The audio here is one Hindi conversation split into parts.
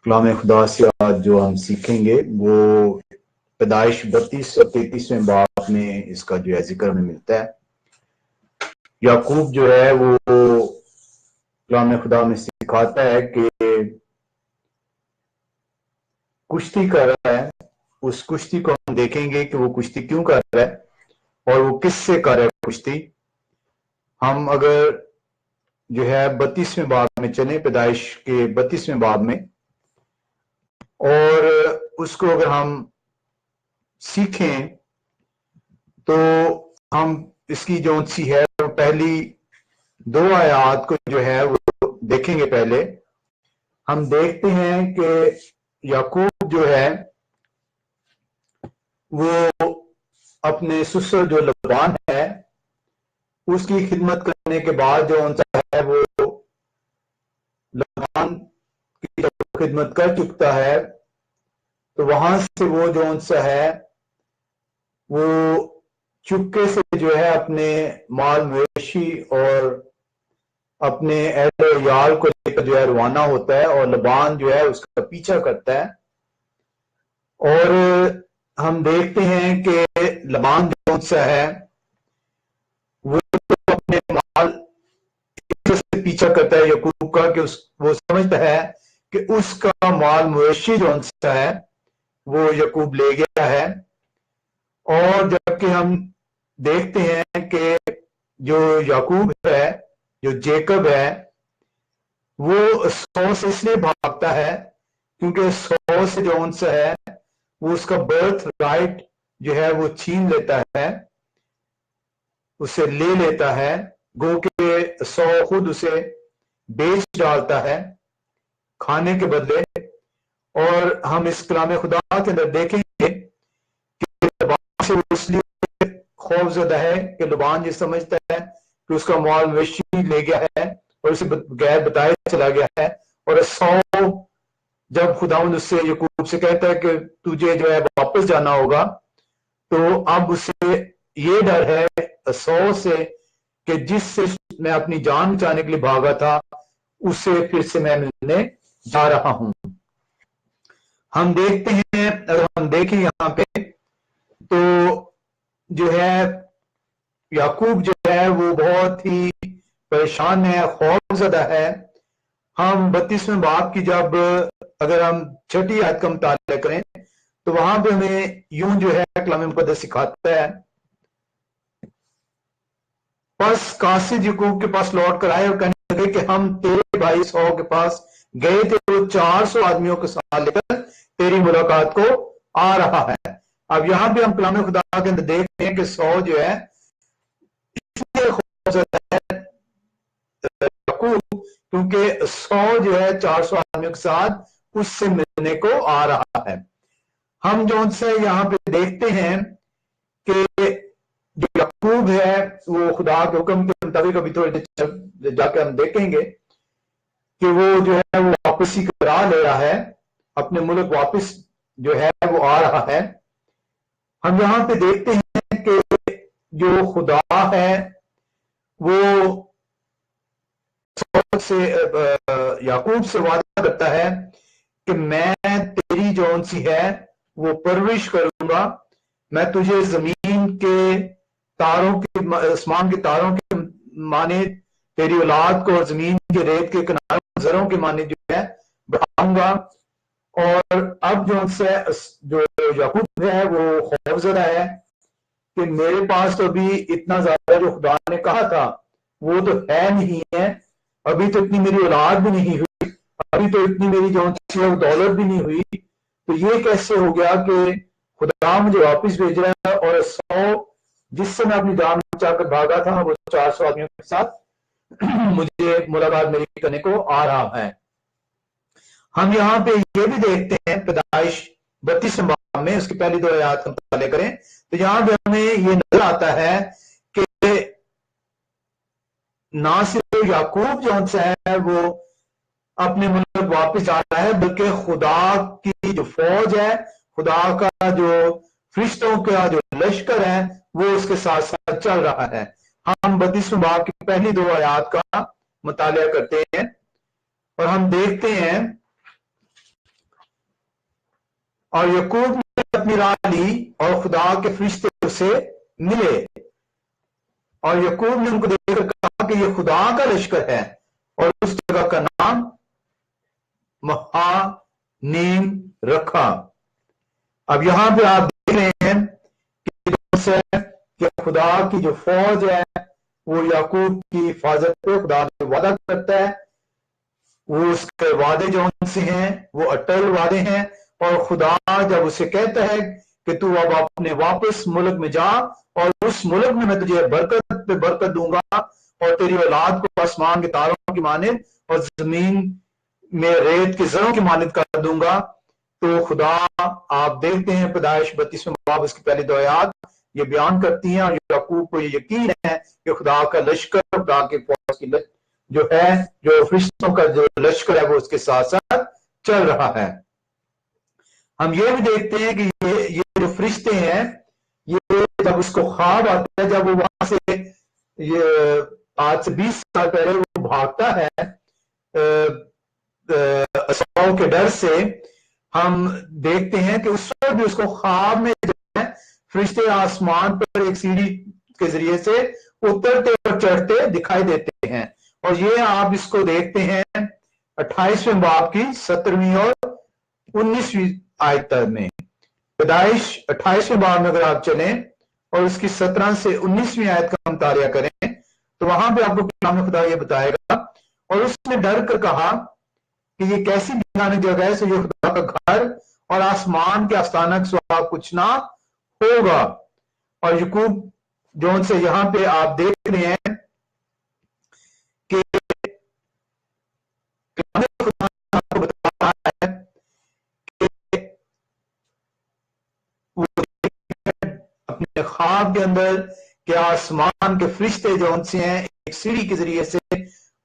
कलाम खुदा से आज जो हम सीखेंगे वो पैदाइश 32 और 33वें बाब में इसका जो है जिक्र हमें मिलता है। याकूब जो है वो कलाम खुदा में सिखाता है कि कुश्ती कर रहा है। उस कुश्ती को हम देखेंगे कि वो कुश्ती क्यों कर रहा है और वो किससे कर रहा है कुश्ती। हम अगर जो है 32वें बाब में चले, पैदाइश के 32वें बाब में, और उसको अगर हम सीखें तो हम इसकी जो सी है वो पहली 2 आयत को जो है वो देखेंगे। पहले हम देखते हैं कि याकूब जो है वो अपने ससुर जो लबान है उसकी खिदमत करने के बाद जो उनका है वो लबान की जब खिदमत कर चुकता है तो वहां से वो जो उनसा है वो चुपके से जो है अपने माल मवेशी और अपने अहल यार को लेकर जो है रवाना होता है और लबान जो है उसका पीछा करता है। और हम देखते हैं कि लबान जो सा है वो तो अपने माल से पीछा करता है याकूब का कि वो समझता है कि उसका माल मवेशी जो सा है वो याकूब ले गया है। और जबकि हम देखते हैं कि जो याकूब है, जो जेकब है, वो 100 से इसलिए भागता है क्योंकि 100 से जो उनसे है वो उसका बर्थ राइट जो है वो छीन लेता है, उसे ले लेता है। गो के 100 खुद उसे बेच डालता है खाने के बदले। और हम इस कलाम खुदा के अंदर देखेंगे कि लबान से इसलिए खौफजदा है कि लबान ये समझता है कि उसका माल मवेशी ले गया है और उसे बगैर बताए चला गया है। और 100 जब खुदावंद उससे याकूब से कहता है कि तुझे जो है वापस जाना होगा, तो अब उसे ये डर है 100 से कि जिससे मैं अपनी जान बचाने के लिए भागा था उससे फिर से मैं मिलने जा रहा हूं। हम देखते हैं, अगर हम देखें यहां पे तो जो है याकूब जो है वो बहुत ही परेशान है, खौफजदा है। हम 32वें बाब की जब अगर हम 6ठी आयत का मुताला करें तो वहां पे हमें यूं जो है कलाम मुकद्दस सिखाता है, बस कासिद याकूब के पास लौट कर आए और कहने लगे कि हम तेरे भाई 100 के पास गए थे, वो 400 आदमियों के साथ लेकर तेरी मुलाकात को आ रहा है। अब यहां भी हम कलाम खुदा के अंदर देख रहे हैं कि 100 जो है क्योंकि 100 जो है 400 आदमियों के साथ उससे मिलने को आ रहा है। हम जो उनसे यहां पे देखते हैं कि जो याकूब है वो खुदा के हुक्म के मुताबिक, अभी थोड़ी देर जाकर हम देखेंगे कि वो जो है वो वापसी करा ले रहा है, अपने मुल्क वापस जो है वो आ रहा है। हम यहां पे देखते हैं कि जो खुदा है वो से याकूब से वादा करता है कि मैं तेरी जौन सी है वो परवरिश करूंगा, मैं तुझे जमीन के तारों के, आसमान के तारों के माने तेरी औलाद को और जमीन के रेत के किनारों जरों के माने जो है बढ़ाऊंगा। और अब जो से जो याकूब है वो खौफजदा है कि मेरे पास तो अभी इतना ज्यादा जो खुदा ने कहा था वो तो है नहीं है, अभी तो इतनी मेरी औलाद भी नहीं हुई, अभी तो इतनी मेरी जो दौलत भी नहीं हुई, तो ये कैसे हो गया कि खुदा मुझे वापस भेज रहा है और 100 जिससे मैं अपनी जान बचाकर भागा था वो 400 आदमियों के साथ मुझे मुलाकात मेरी करने को आ रहा है। हम यहाँ पे ये भी देखते हैं पैदाइश 32 बाब में, उसकी पहली 2 आयत का मुताला करें तो यहाँ पे हमें ये नजर आता है कि ना सिर्फ याकूब जो है वो अपने मुल्क वापस जा रहा है, बल्कि खुदा की जो फौज है, खुदा का जो फरिश्तों का जो लश्कर है वो उसके साथ साथ चल रहा है। हम 32वें बाब की पहली 2 आयत का मुताला करते हैं और हम देखते हैं और यकूब ने अपनी राह ली और खुदा के फरिश्ते उसे मिले और यकूब ने उनको देखकर कहा कि यह खुदा का लश्कर है और उस जगह का नाम महानीम रखा। अब यहां पे आप देख रहे हैं कि खुदा की जो फौज है वो याकूब की हिफाजत पे खुदा जो वादा करता है वो उसके वादे जो उनसे हैं वो अटल वादे हैं। और खुदा जब उसे कहता है कि तू अब अपने वापस मुल्क में जा और उस मुल्क में मैं तुझे बरकत पे बरकत दूंगा और तेरी औलाद को आसमान के तारों की मानिंद और जमीन में रेत के जरों की मानिंद कर दूंगा। तो खुदा आप देखते हैं पैदाइश 32वें बाब उसकी पहली 2 आयत ये बयान करती हैं और याकूब को ये यकीन है कि खुदा का लश्कर खुदा के फौज की जो है जो फरिश्तों का जो लश्कर है वो उसके साथ साथ चल रहा है। हम ये भी देखते हैं कि ये जो फरिश्ते हैं ये जब उसको ख्वाब आता है जब वो वहां से ये आज से 20 साल पहले वो भागता है असौ के डर से, हम देखते हैं कि उस वक्त भी उसको ख्वाब में जो है फरिश्ते आसमान पर एक सीढ़ी के जरिए से उतरते और चढ़ते दिखाई देते हैं। और ये आप इसको देखते हैं 28वें बाब की 17वीं और 19वीं आयत में। पैदाइश 28वें बाब में अगर आप चलें और उसकी 17 से 19वीं आयत का मुतालिया करें तो वहां पे आपको कलाम खुदा ये बताएगा और उसने डर कर कहा कि ये कैसी भयानक जगह है, सो ये खुदा का घर और आसमान के आस्थाना के सिवा कुछ ना होगा। और यकूब जो उनसे यहां पे आप देख रहे हैं कि खुदा आपको बता रहा है कि वो अपने ख्वाब के अंदर कि आसमान के फरिश्ते जो उनसे हैं एक सीढ़ी के जरिए से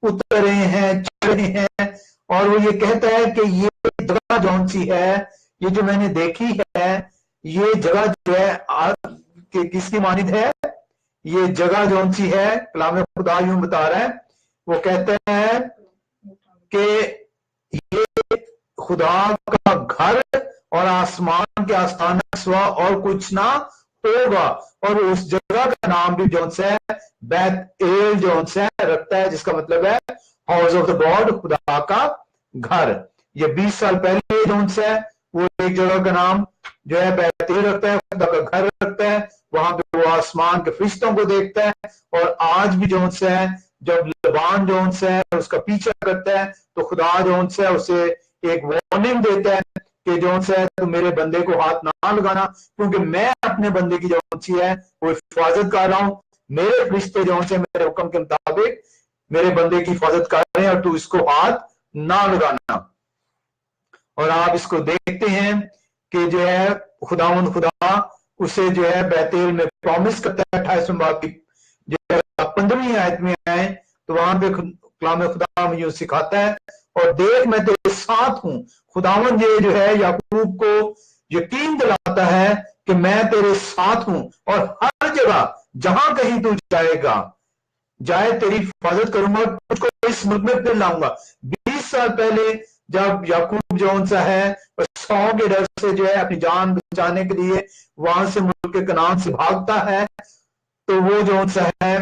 उतर रहे हैं, चढ़ रहे हैं। और वो ये कहता है कि ये जगह जौन सी है, ये जो मैंने देखी है, ये जगह जो है कि किसकी मानिद है, ये जगह जौन सी है कलाम खुदा यूं बता रहा है, वो कहता है कि ये खुदा का घर और आसमान के आस्थाना सिवा और कुछ ना होगा। और उस जगह का नाम भी जौन सा है बैत एल जौन सा रखता है, जिसका मतलब है हाउस ऑफ द गॉड, खुदा का घर। ये 20 साल पहले जौन सा है वो एक जगह का नाम जो है बैत एल रखता है, खुदा का घर रखता है। वहां पे वो आसमान के फरिश्तों को देखता है। और आज भी जौन सा है जब लबान जौन सा है उसका पीछा करता है तो खुदा जौन सा है उसे एक वार्निंग देता है कि जौन सा है तुम मेरे बंदे को हाथ ना लगाना, क्योंकि मैं अपने बंदे की जौन सी है वो हिफाजत कर रहा हूं। मेरे फरिश्ते जौन से मेरे हुक्म के मुताबिक मेरे बंदे की हिफाजत कर रहे हैं और तू इसको हाथ ना लगाना। और आप इसको देखते हैं कि जो है खुदा उसे जो है बैतेल में प्रॉमिस करता है। 28वें बाब की जो 15वीं आयत में आए तो वहां पे कलाम खुदा मुझे सिखाता है और देख मैं तेरे साथ हूं। खुदावन ये जो है याकूब को यकीन दिलाता है कि मैं तेरे साथ हूं और हर जगह जहां कहीं तू जाए तेरी हिफाजत करूंगा, तुझको इस मुल्क में फिर लाऊंगा। 20 साल पहले जब याकूब जौन सा है सौ के डर से जो है अपनी जान बचाने के लिए वहां से मुल्क के कनान से भागता है, तो वो जौन सा है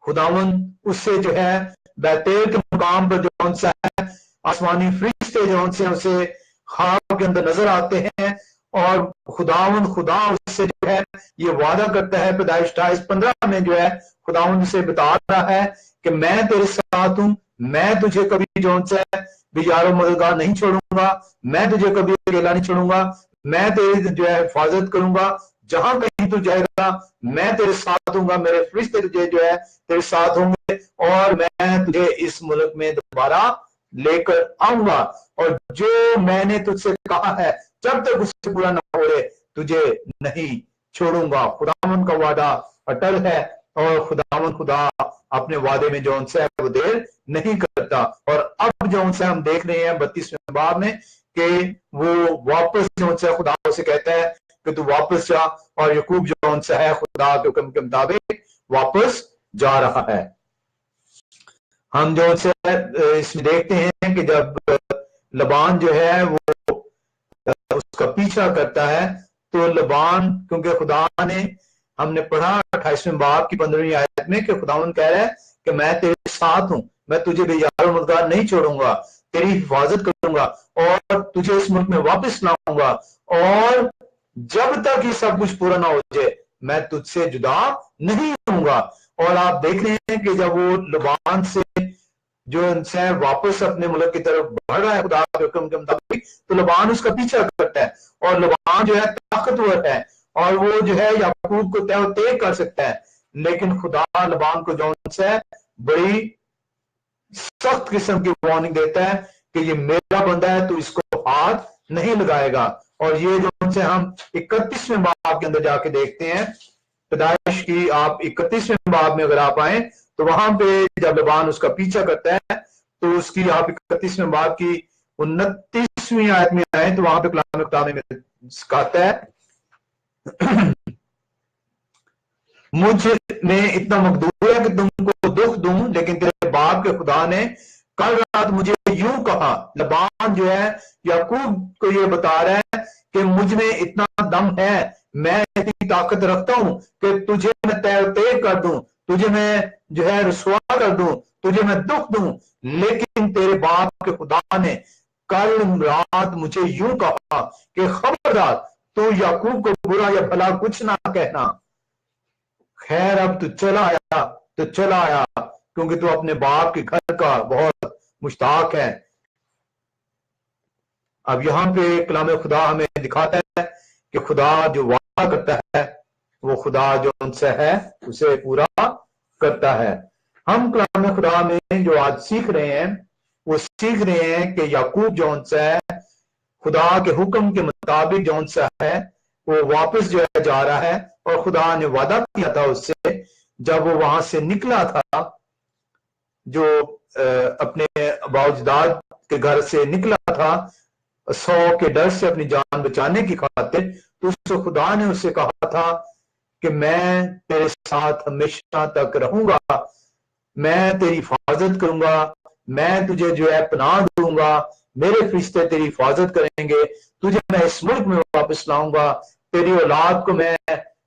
खुदावन उससे जो है बैतेल के मुकाम पर जौन सा है आसमानी फरिश्ते जौन से उसे ख्वाब के अंदर नजर आते हैं और खुदा उससे जो है ये वादा करता है। पैदाइश 28:15 में जो है खुदावन उसे बता रहा है कि मैं तेरे साथ हूं, मैं तुझे कभी जौन सा है बेजारो मददगार नहीं छोड़ूंगा, मैं तुझे कभी अकेला नहीं छोड़ूंगा, मैं तेरी जो है हिफाजत करूंगा, जहां कहीं तू जाएगा मैं तेरे साथ हूंगा, मेरे फरिश्ते तुझे जो है तेरे साथ होंगे और मैं तुझे इस मुल्क में दोबारा लेकर आऊंगा। और जो मैंने तुझसे कहा है जब तक उससे पूरा न हो रहे तुझे नहीं छोड़ूंगा। खुदावन का वादा अटल है और खुदा अपने वादे में जौन सा है वो देर नहीं करता। और अब जौन सा हम देख रहे हैं 32वें बाब में कि वो वापस जौन सा खुदा से कहता है कि तू वापस जा, और यकूब जौन सा है खुदा के हुक्म के मुताबिक वापस जा रहा है। हम जो से इसमें देखते हैं कि जब लबान जो है वो उसका पीछा करता है, तो लबान, क्योंकि खुदा ने, हमने पढ़ा 28वें बाब की 15वीं आयत में कि खुदावन कह रहा है कि मैं तेरे साथ हूं, मैं तुझे बेजार और मददगार नहीं छोड़ूंगा, तेरी हिफाजत करूंगा और तुझे इस मुल्क में वापस लाऊंगा, और जब तक ये सब कुछ पूरा ना हो जाए मैं तुझसे जुदा नहीं होऊंगा। और आप देख रहे हैं कि जब वो लबान से जो उनसे वापस अपने मुल्क की तरफ बढ़ रहा है खुदा के हुक्म के मुताबिक, तो लबान उसका पीछा करता है, और लबान जो है ताकतवर है और वो जो है याकूब को तय कर सकता है, लेकिन खुदा लबान को जो है बड़ी सख्त किस्म की वार्निंग देता है कि ये मेरा बंदा है, तो इसको हाथ नहीं लगाएगा। और ये जो उनसे हम 31वें बाब के अंदर जाके देखते हैं, पैदाइश की आप 31वें बाब में अगर आप आए तो वहां पे जब लबान उसका पीछा करता है तो उसकी आप 31वें बाब की 29वीं आयत में आए तो वहां पे कलाम खुदा में सिखाता है, मुझ में इतना मकदूर है कि तुमको दुख दूं, लेकिन तेरे बाप के खुदा ने कल रात मुझे यूं कहा। लबान जो है याकूब को ये बता रहा है कि मुझ में इतना दम है, मैं इतनी ताकत रखता हूं कि तुझे मैं तय कर दूं, तुझे मैं जो है रुसवा कर दूं, तुझे मैं दुख दूं, लेकिन तेरे बाप के खुदा ने कल रात मुझे यूं कहा कि खबरदार तू याकूब को बुरा या भला कुछ ना कहना। खैर अब तू चला आया क्योंकि तू अपने बाप के घर का बहुत मुश्ताक है। अब यहां पे कलाम खुदा हमें दिखाता है कि खुदा जो वादा करता है वो खुदा जो उनसे है उसे पूरा करता है। हम कलाम खुदा में जो आज सीख रहे हैं वो सीख रहे हैं कि याकूब जो उनसे है खुदा के हुक्म के मुताबिक जो उनसे है वो वापस जो है जा रहा है, और खुदा ने वादा किया था उससे जब वो वहां से निकला था, जो अपने बाउजदाद के घर से निकला था 100 के डर से अपनी जान बचाने की खातिर, तो उससे खुदा ने उससे कहा था कि मैं तेरे साथ हमेशा तक रहूंगा, मैं तेरी हिफाजत करूंगा, मैं तुझे जो है पनाह दूंगा, मेरे फरिश्ते तेरी हिफाजत करेंगे, तुझे मैं इस मुल्क में वापस लाऊंगा, तेरी औलाद को मैं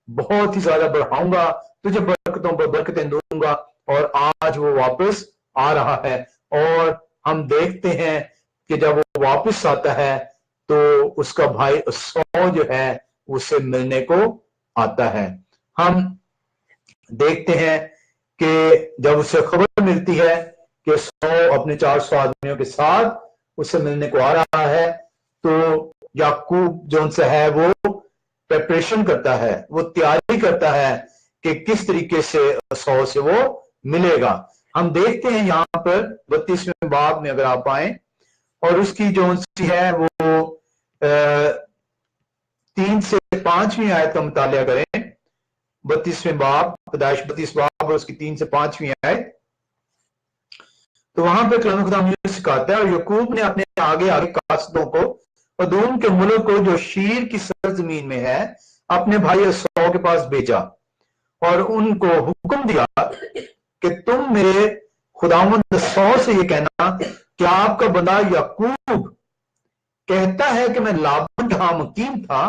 बहुत ही ज्यादा बढ़ाऊंगा, तुझे बरकतों पर बरकतें दूंगा। और आज वो वापस आ रहा है, और हम देखते हैं कि जब वो वापस आता है तो उसका भाई सौ जो है उससे मिलने को आता है। हम देखते हैं कि जब उसे खबर मिलती है कि 100 अपने 400 आदमियों के साथ उससे मिलने को आ रहा है, तो याकूब जो उनसे है वो प्रिपरेशन करता है, वो तैयारी करता है कि किस तरीके से 100 से वो मिलेगा। हम देखते हैं यहां पर 32वें बाब में अगर आप आए और उसकी जो उनसी है वो 3 से 5वीं आयत का मुतालिया करें। 32वें बाब, पैदाइश 32 बाब और उसकी 3 से 5वीं आयत, तो वहां पे कलाम खुदा मुझे सिखाता है, और याकूब ने अपने आगे आगे कासदों को अदूम के मुल्क को जो शीर की सरजमीन में है अपने भाई एसाव के पास भेजा और उनको हुक्म दिया कि तुम मेरे खुदावंद एसाव से ये कहना कि आपका बंदा याकूब कहता है कि मैं लाबान जहां मुकीम था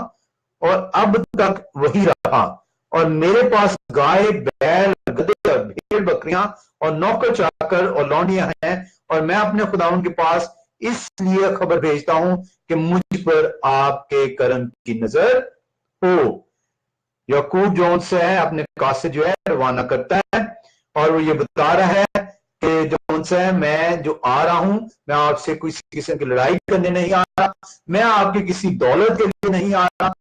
और अब तक वही रहा, और मेरे पास गाय बैल गधे और भेड़ बकरियां और नौकर चाकर और लौंडियां हैं, और मैं अपने खुदावंद के पास इसलिए खबर भेजता हूं कि मुझ पर आपके करम की नजर हो। याकूब जो उनसे है अपने कासिद जो है रवाना करता है, और वो ये बता रहा है कि जो उनसे है मैं जो आ रहा हूं, मैं आपसे किसी किस्म की लड़ाई करने नहीं आ रहा, मैं आपकी किसी दौलत के लिए नहीं आ रहा,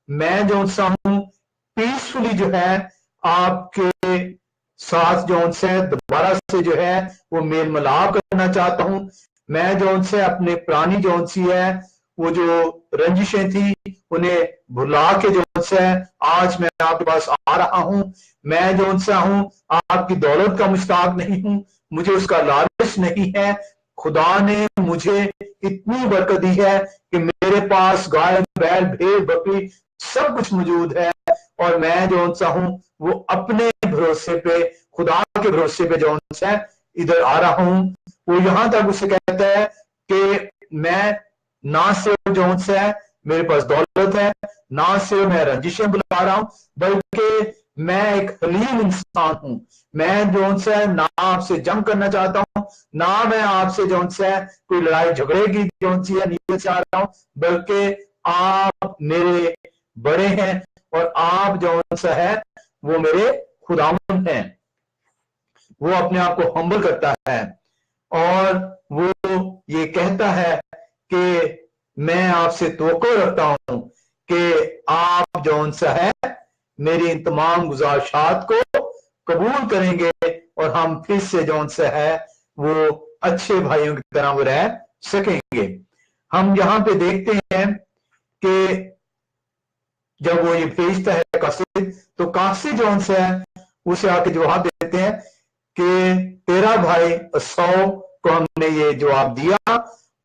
मैं जो उनसे हूं पीसफुली जो है आपके साथ जो उनसे दोबारा से जो है वो मेल मिलाप करना चाहता हूं। मैं जो उनसे अपने पुरानी जो उनसी है वो जो रंजिशें थी उन्हें भुला के जो उनसे आज मैं आपके पास आ रहा हूं, मैं जो उनसे हूं आपकी दौलत का मुश्ताक नहीं हूं, मुझे उसका लालच नहीं है। खुदा ने मुझे इतनी बरकत दी है कि मेरे पास गाय बैल भेड़ बकरी सब कुछ मौजूद है, और मैं जो उनसा हूं वो अपने भरोसे पे, खुदा के भरोसे पे जो उनसे इधर आ रहा हूं। वो यहां तक उसे कहता है कि मैं ना सिर्फ जो उनसे है मेरे पास दौलत है, ना सिर्फ मैं रंजिशें बुला रहा हूं, बल्कि मैं एक हलीम इंसान हूं। मैं जो है ना आपसे जंग करना चाहता हूं, ना मैं आपसे जो है कोई लड़ाई झगड़े की जो है नीयत से आ रहा हूं, बल्कि आप मेरे बड़े हैं और आप जो है वो मेरे खुदावंद हैं। वो अपने आप को हम्बल करता है और वो ये कहता है कि मैं आपसे तवक्को रखता हूं कि आप जो है मेरी इन तमाम गुजारिशात को कबूल करेंगे और हम फिर से जो है वो अच्छे भाइयों की तरह वो रह सकेंगे। हम यहां पे देखते हैं कि जब वो ये भेजता है कासिद, तो कासिद जो है उसे आके जवाब देते हैं कि तेरा भाई सौ को हमने ये जवाब दिया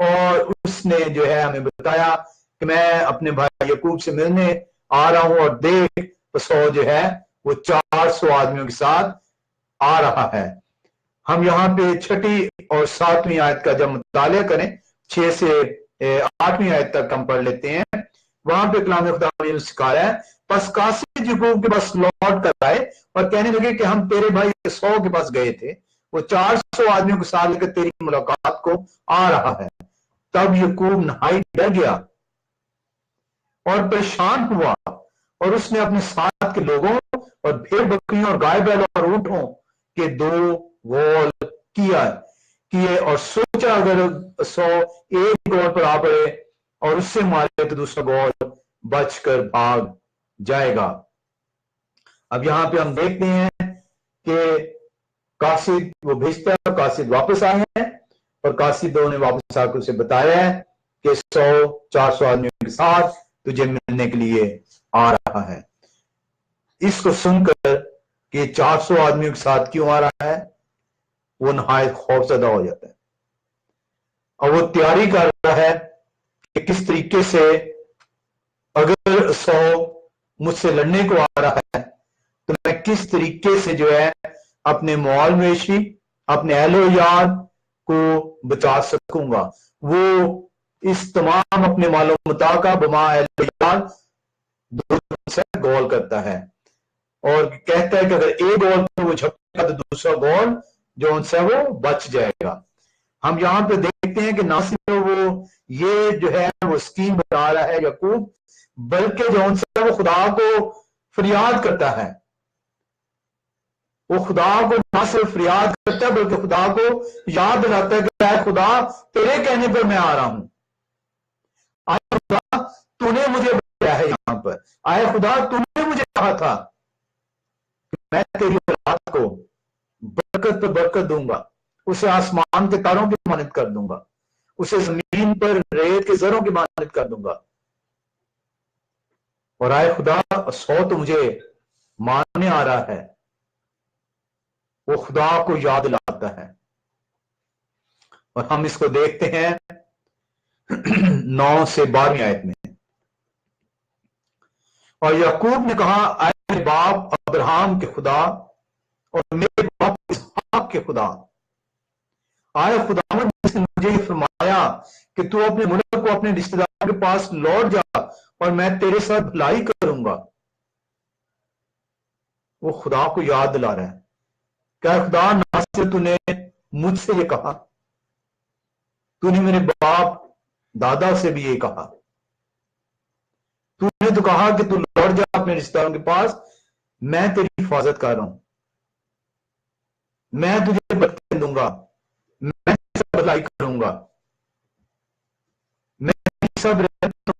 और उसने जो है हमें बताया कि मैं अपने भाई यकूब से मिलने आ रहा हूं और देख सौ जो है वो 400 आदमियों के साथ आ रहा है। हम यहाँ पे छठी और 7वीं आयत का जब मुतालिया करें, 6 से 8वीं आयत तक हम पढ़ लेते हैं। वहां पे कलाम खुदा ने सिखाया है, बस कासिद यकूब के पास लौट कर आए और कहने लगे कि हम तेरे भाई 100 के पास गए थे, वो 400 आदमियों के साथ लेकर तेरी मुलाकात को आ रहा है। तब यकूब नहाई डर गया और परेशान हुआ और उसने अपने साथ के लोगों और भेड़ बकरियों और गाय बैल और ऊंटों के 2 गोल किए और सोचा अगर 100 एक गोल पर आ पड़े और उससे मारे तो दूसरा गोल बचकर भाग जाएगा। अब यहां पे हम देखते हैं कि कासिद वो भेजता है, कासिद वापस आए हैं और कासिदों ने वापस आकर उसे बताया है कि 100-400 आदमियों के साथ तुझे मिलने के लिए आ रहा है। इसको सुनकर कि 400 आदमियों के साथ क्यों आ रहा है, वो नहायत खौफजदा हो जाता है और वो तैयारी कर रहा है कि किस तरीके से अगर 100 मुझसे लड़ने को आ रहा है तो मैं किस तरीके से जो है अपने मवाल मवेशी, अपने अहलो यार को बचा सकूंगा। वो इस तमाम अपने मालो मुताका बमा अहलो यार से गोल करता है और कहता है कि अगर एक गोल पर वो झपकेगा तो दूसरा गोल जो उनसे वो बच जाएगा। हम यहां पे देखते हैं कि ना सिर्फ वो ये जो है वो स्कीम बता रहा है यकूब, बल्कि जो उनसे वो खुदा को फरियाद करता है। वो खुदा को ना सिर्फ फरियाद करता है बल्कि खुदा को याद दिलाता है कि खुदा तेरे कहने पर मैं आ रहा हूं, आए खुदा तूने मुझे बताया है यहां पर, आए खुदा तूने मुझे कहा था मैं तेरी औलाद को बरकत पर बरकत दूंगा, उसे आसमान के तारों की मानद कर दूंगा, उसे जमीन पर रेत के जरों की मानद कर दूंगा। और आए खुदा 100 तो मुझे मारने आ रहा है। वो खुदा को याद लाता है और हम इसको देखते हैं 9 से 12वीं आयत में। और याकूब ने कहा, आए मेरे बाप अब्राहम के खुदा और मेरे बाप इसहाक के खुदा, आए खुदावंद जिसने मुझे फरमाया कि तू अपने मुल्क को अपने रिश्तेदारों के पास लौट जा और मैं तेरे साथ भलाई करूंगा। वो खुदा को याद दिला रहा है, क्या खुदा ना सिर्फ तूने मुझसे ये कहा, तूने मेरे बाप दादा से भी ये कहा, तूने तो कहा कि तू लौट जा अपने रिश्तेदारों के पास, मैं तेरी हिफाजत कर रहा हूं, मैं तुझे बरकत दूंगा, मैं भलाई करूंगा, मैं सब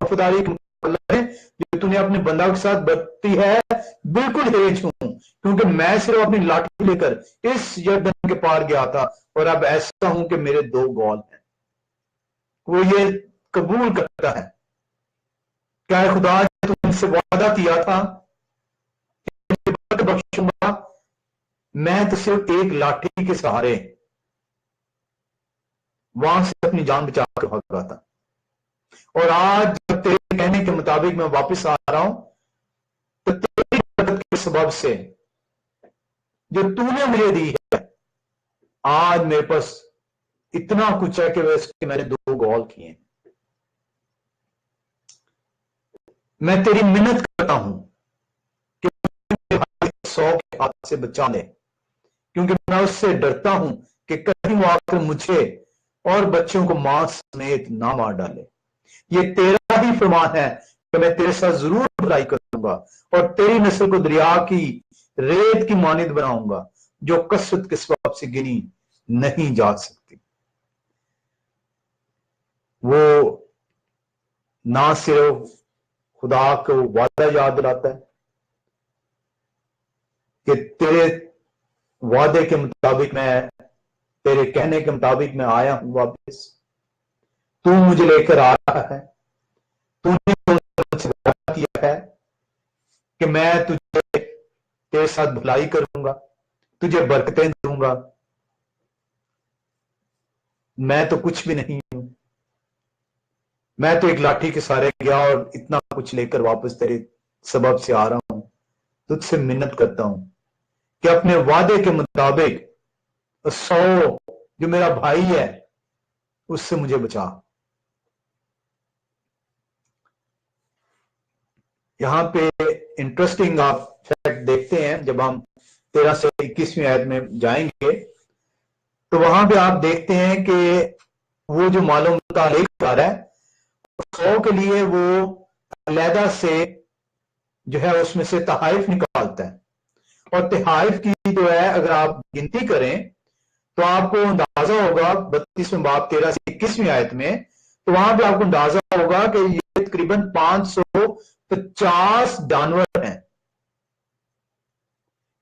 वफादारी जो तूने अपने बंदा के साथ बरती है बिल्कुल हेज हूं, क्योंकि मैं सिर्फ अपनी लाठी लेकर इस यरदन के पार गया था और अब ऐसा हूं कि मेरे 2 गोल हैं। वो ये कबूल करता है, क्या खुदा तुमसे वादा किया था बख्शूंगा, मैं तो सिर्फ एक लाठी के सहारे वहां से अपनी जान बचा कर भाग रहा था और आज जब तेरे कहने के मुताबिक मैं वापस आ रहा हूं तो तेरी मदद के सबब से जो तूने मुझे दी है आज मेरे पास इतना कुछ है कि वैसे मैंने 2 गोल किए। मैं तेरी मिन्नत करता हूं कि मेरे भाई को 100 के हाथ से बचा ले, क्योंकि मैं उससे डरता हूं कि कहीं वो आकर मुझे और बच्चों को मां समेत ना मार डाले। ये तेरा ही फरमान है कि मैं तेरे साथ जरूर बुराई करूंगा और तेरी नस्ल को दरिया की रेत की मानिद बनाऊंगा, जो कसरत के सबब से गिनी नहीं जा सकती। वो ना सिर्फ खुदा को वादा याद दिलाता है कि तेरे वादे के मुताबिक मैं, तेरे कहने के मुताबिक मैं आया हूं वापस, तू मुझे लेकर आ रहा है, तूने मुझसे वादा किया है कि मैं तुझे, तेरे साथ भलाई करूंगा, तुझे बरकतें दूंगा। मैं तो कुछ भी नहीं हूं, मैं तो एक लाठी के सहारे गया और इतना कुछ लेकर वापस तेरे सबब से आ रहा हूं। तुझसे मिन्नत करता हूं कि अपने वादे के मुताबिक 100 जो मेरा भाई है उससे मुझे बचा। यहां पे इंटरेस्टिंग आप फैक्ट देखते हैं, जब हम 13 से 21वीं आयत में जाएंगे तो वहां पे आप देखते हैं कि वो जो मालूम लेकर है 100 के लिए वो अलहदा से जो है उसमें से तहाइफ निकालता है, और तहाइफ की जो है अगर आप गिनती करें तो आपको अंदाजा होगा 32वें बाब 13 से 21वीं आयत में, तो वहां पे आपको अंदाजा होगा कि ये तकरीबन 550 जानवर हैं।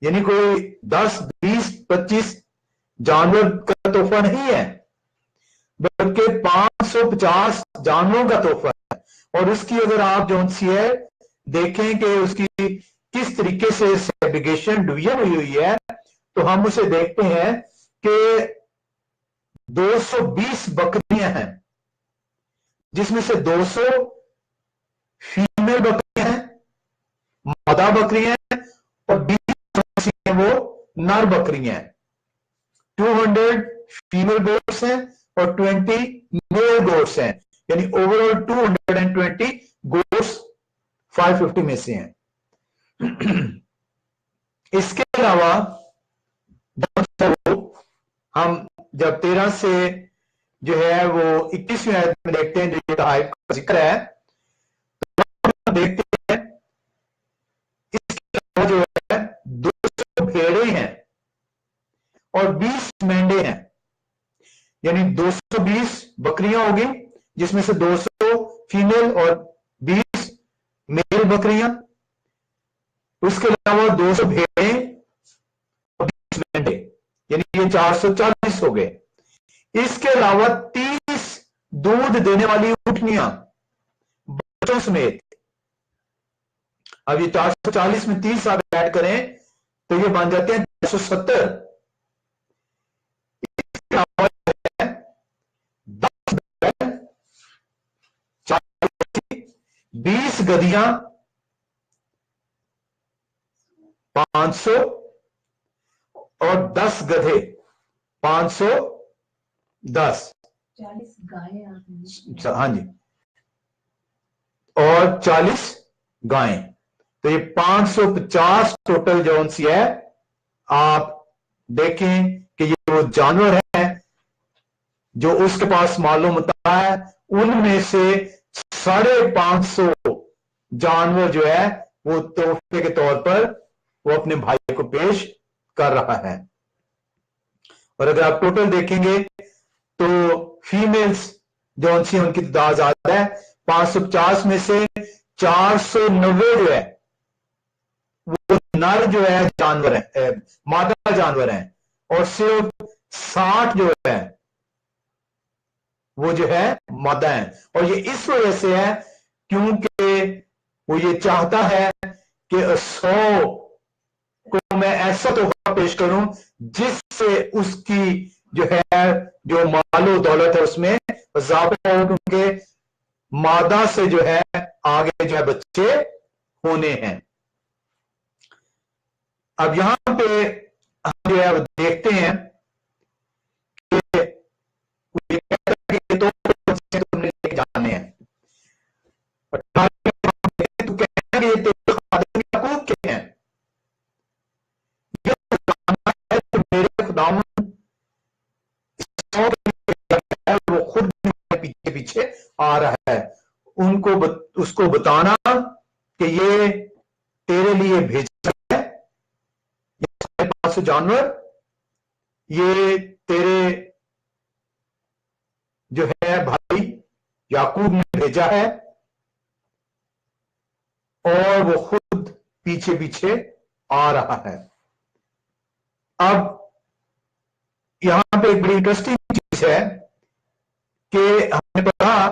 यानी कोई 10, 20, 25 जानवर का तोहफा नहीं है, बल्कि 550 जानवरों का तोहफा है। और उसकी अगर आप जो सी है देखें कि उसकी किस तरीके से सेग्रीगेशन डिवीजन हुई है, तो हम उसे देखते हैं कि 220 बकरियां हैं, जिसमें से 200 फीमेल बकरियां हैं, मादा बकरियां हैं, और 20 वो नर बकरियां हैं। 200 फीमेल गोट्स हैं और 20 मेल गोट्स हैं, यानी ओवरऑल 220 गोट्स 550 में से हैं। इसके अलावा हम जब 13 से जो है वो 21वीं आयत में देखते हैं, जो ये तहाइफ का जिक्र है, तो देखते हैं इसके अलावा जो है 200 भेड़े हैं और 20 मेंढे हैं, यानी 220 बकरियां होगी, जिसमें से 200 फीमेल और 20 मेल बकरियां। उसके अलावा 200 भेड़े और 20 मेंढे, यानी ये 440 हो गए। इसके अलावा 30 दूध देने वाली ऊँटनियां बच्चों समेत। अब ये 440 में 30 आप ऐड करें तो ये बन जाते हैं 470। इसके अलावा 20 गधियां 500 और 10 गधे 510, 40 गायें, हाँ जी, और 40 गायें। तो ये 550 टोटल जो सी है। आप देखें कि ये वो जानवर हैं जो उसके पास मालूम होता है, उनमें से 550 जानवर जो है वो तोहफे के तौर पर वो अपने भाई को पेश कर रहा है। और अगर आप टोटल देखेंगे तो फीमेल्स जो सी उनकी तादाद ज्यादा है, 550 में से 490 जो है वो नर जो है जानवर है, मादा जानवर हैं, और सिर्फ 60 जो है वो जो है मादा है। और ये इस वजह से है क्योंकि वो ये चाहता है कि 100 को मैं ऐसा तोहफा पेश करूं जिससे उसकी जो है जो मालो दौलत है उसमें इजाफा हो, क्योंकि मादा से जो है आगे जो है बच्चे होने हैं। अब यहां पे हम जो है देखते हैं कि ये कहता है कि तो बच्चे तुमने जाने हैं। आ रहा है उसको बताना कि ये तेरे लिए भेजा है, ये 500 जानवर ये तेरे जो है भाई याकूब ने भेजा है, और वो खुद पीछे पीछे आ रहा है। अब यहां पे एक बड़ी इंटरेस्टिंग चीज है कि हमने पढ़ा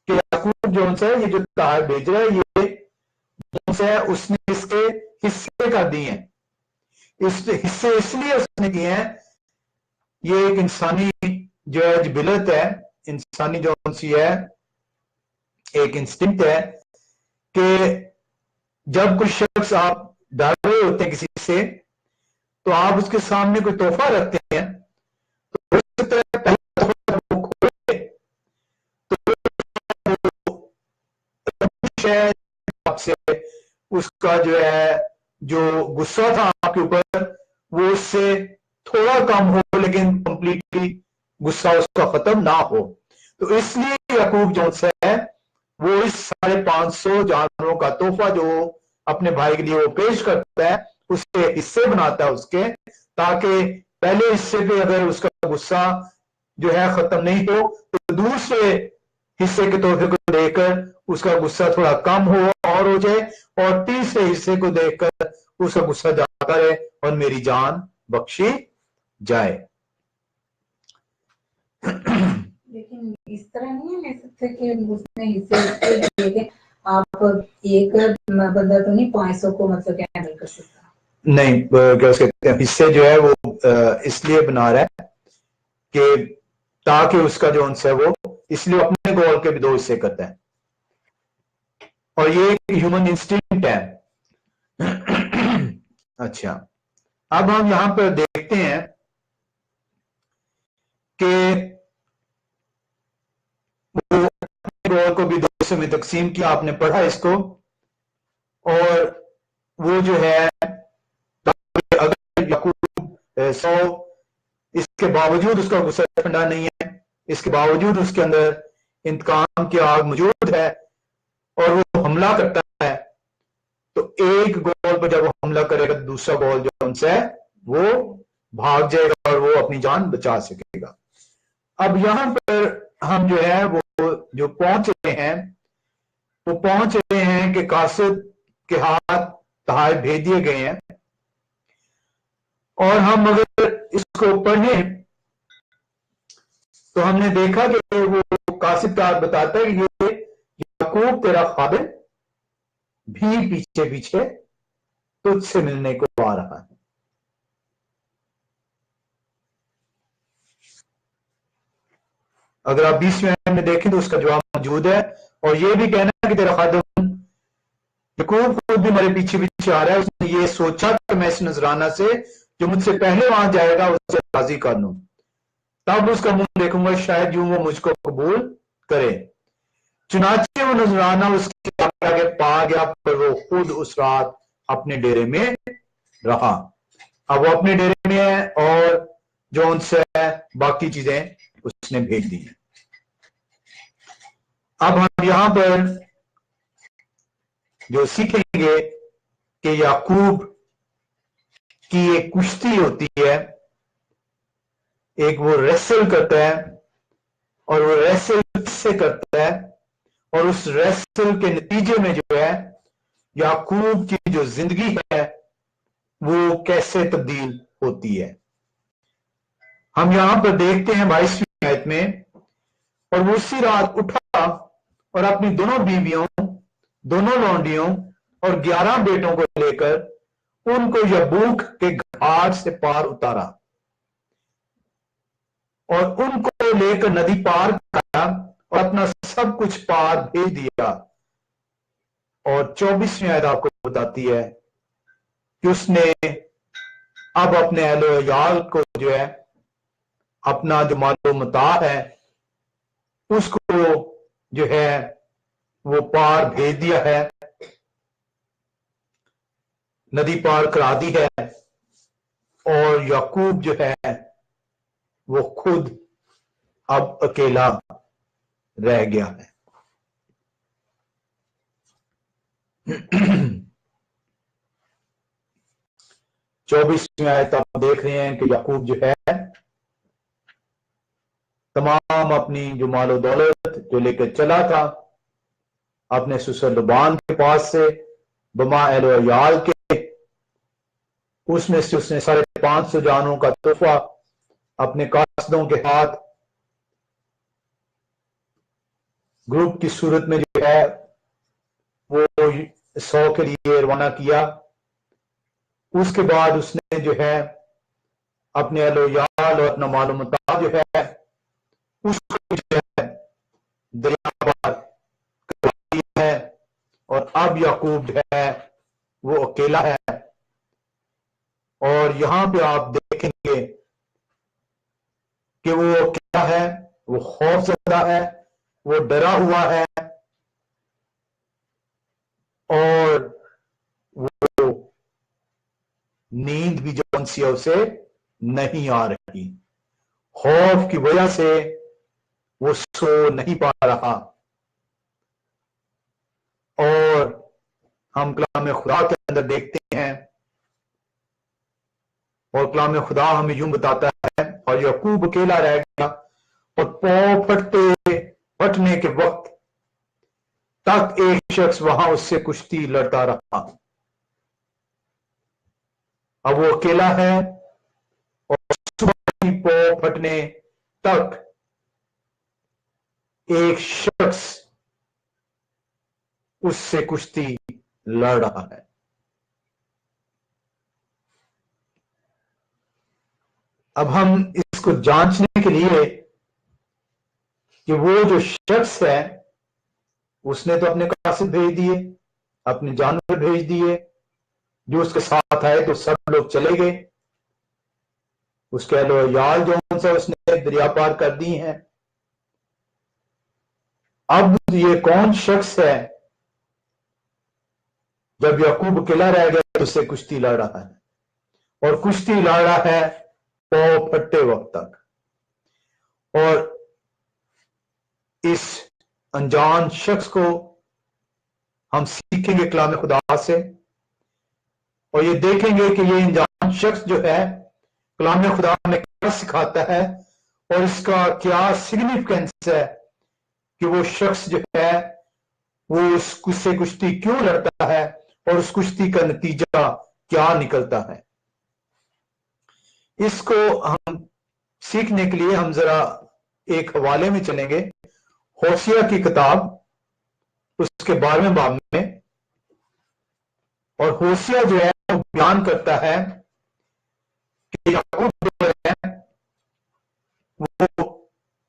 कि याकूब जो है ये जो तार भेज रहा है, ये जो है उसने इसके हिस्से कर दिए हैं। इस हिस्से इसलिए उसने किए हैं, ये एक इंसानी जो है जिबिलत है, इंसानी जो सी है, एक इंस्टिंक्ट है कि जब कोई शख्स आप डर रहे होते हैं किसी से, तो आप उसके सामने कोई तोहफा रखते हैं, तो हो सकता है पहला तोहफा वो खोले तो आपसे उसका जो है जो गुस्सा था आपके ऊपर वो उससे थोड़ा कम हो, लेकिन कंप्लीटली गुस्सा उसका खत्म ना हो। तो इसलिए याकूब जो है वो इस 550 जानवरों का तोहफा जो अपने भाई के लिए वो पेश करता है, उसके हिस्से बनाता है उसके, ताकि पहले हिस्से पे अगर उसका गुस्सा जो है खत्म नहीं हो तो दूसरे हिस्से के तोहफे को लेकर उसका गुस्सा थोड़ा कम हो और हो जाए, और तीसरे हिस्से को देखकर उसका गुस्सा जाता रहे और मेरी जान बख्शी जाए। लेकिन इस तरह नहीं है ले सकते कि उसने हिस्से दिए, आप एक बंदा तो नहीं 500 को मतलब क्या हैंडल कर सकता। नहीं, क्या कहते हैं, हिस्से जो है वो इसलिए बना रहा है कि ताकि उसका जो है वो इसलिए अपने गोल के भी 2 हिस्से करता है, और ये एक ह्यूमन इंस्टिंक्ट है। अच्छा, अब हम यहां पर देखते हैं कि वो अपने गोल को भी 2 हिस्से में तकसीम किया, आपने पढ़ा इसको, और वो जो है अगर याकूब 100 इसके बावजूद उसका गुस्सा ठंडा नहीं है, इसके बावजूद उसके अंदर इंतकाम की आग मौजूद है और वो हमला करता है, तो एक गोल पर जब वो हमला करेगा दूसरा गोल जो उनसे है वो भाग जाएगा और वो अपनी जान बचा सकेगा। अब यहां पर हम जो है वो जो पहुंच रहे हैं, वो पहुंच रहे हैं कि कासिद के हाथ तहाए भेज दिए गए हैं, और हम अगर इसको पढ़ें तो हमने देखा कि वो कासिद का बताता है कि ये याकूब तेरा खादिम भी पीछे पीछे तुझसे मिलने को आ रहा है। अगर आप 20वें आयत में देखें तो उसका जवाब मौजूद है, और ये भी कहना है कि तेरा खादिम याकूब खुद भी मेरे पीछे पीछे आ रहा है, उसने ये सोचा कि मैं इस नजराना से जो मुझसे पहले वहां जाएगा उससे राजी कर लूं, तब उसका मुंह देखूंगा, शायद यूं वो मुझको कबूल करे। चुनाचे वो नजराना उसके आगे पा गया, पर वो खुद उस रात अपने डेरे में रहा। अब वो अपने डेरे में है और जो उनसे बाकी चीजें उसने भेज दी हैं। अब हम यहां पर जो सीखेंगे कि याकूब की एक कुश्ती होती है, एक वो रेसल करता है, और वो रेसल किससे करता है, और उस रेसल के नतीजे में जो है याकूब की जो जिंदगी है वो कैसे तब्दील होती है। हम यहां पर देखते हैं 22वीं आयत में, और वो उसी रात उठा और अपनी दोनों बीवियों, दोनों लौंडियों और 11 बेटों को लेकर उनको यबूक के घाट से पार उतारा और उनको लेकर नदी पार किया और अपना सब कुछ पार भेज दिया। और 24वीं आयत आपको बताती है कि उसने अब अपने अहलो याल को जो है अपना जो मालो मता है उसको जो है वो पार भेज दिया है, नदी पार करा दी है, और याकूब जो है वो खुद अब अकेला रह गया है। 24वीं आयत आप देख रहे हैं कि याकूब जो है तमाम अपनी जो मालो दौलत जो लेकर चला था अपने ससुर लबान के पास से बमा एलोयाल के, उसमें से उसने 550 जानों का तोहफा अपने कासदों के हाथ ग्रुप की सूरत में जो है वो 100 के लिए रवाना किया। उसके बाद उसने जो है अपने एलोयाल और अपना मालूमता जो है उसको जो है दरिया पार करवा दिया है, और अब याकूब जो है वो अकेला है। और यहां पे आप देखेंगे कि वो क्या है, वो खौफजदा है, वो डरा हुआ है, और वो नींद भी जो सी उसे नहीं आ रही, खौफ की वजह से वो सो नहीं पा रहा। और हम कलाम खुदा के अंदर देखते हैं, और कलाम खुदा हमें यूं बताता है, और याकूब अकेला रह गया और पांव फटने के वक्त तक एक शख्स वहां उससे कुश्ती लड़ता रहा। अब वो अकेला है और सुबह की पांव फटने तक एक शख्स उससे कुश्ती लड़ रहा है। अब हम इसको जांचने के लिए कि वो जो शख्स है उसने तो अपने कासिद भेज दिए, अपने जानवर भेज दिए, जो उसके साथ आए तो सब लोग चले गए, उसके एलोयाल जो सा उसने दरिया पार कर दी हैं। अब ये कौन शख्स है जब याकूब अकेला रह गया तो उससे कुश्ती लड़ रहा है, और कुश्ती लड़ रहा है पांव फटते वक्त तक। और इस अनजान शख्स को हम सीखेंगे कलाम खुदा से, और ये देखेंगे कि ये अनजान शख्स जो है कलाम खुदा में क्या सिखाता है, और इसका क्या सिग्निफिकेंस है कि वो शख्स जो है वो उससे कुश्ती क्यों लड़ता है, और उस कुश्ती का नतीजा क्या निकलता है। इसको हम सीखने के लिए हम जरा एक हवाले में चलेंगे, होशिया की किताब उसके 12वें बाब में। और होशिया जो है वो बयान करता है कि याकूब जो है वो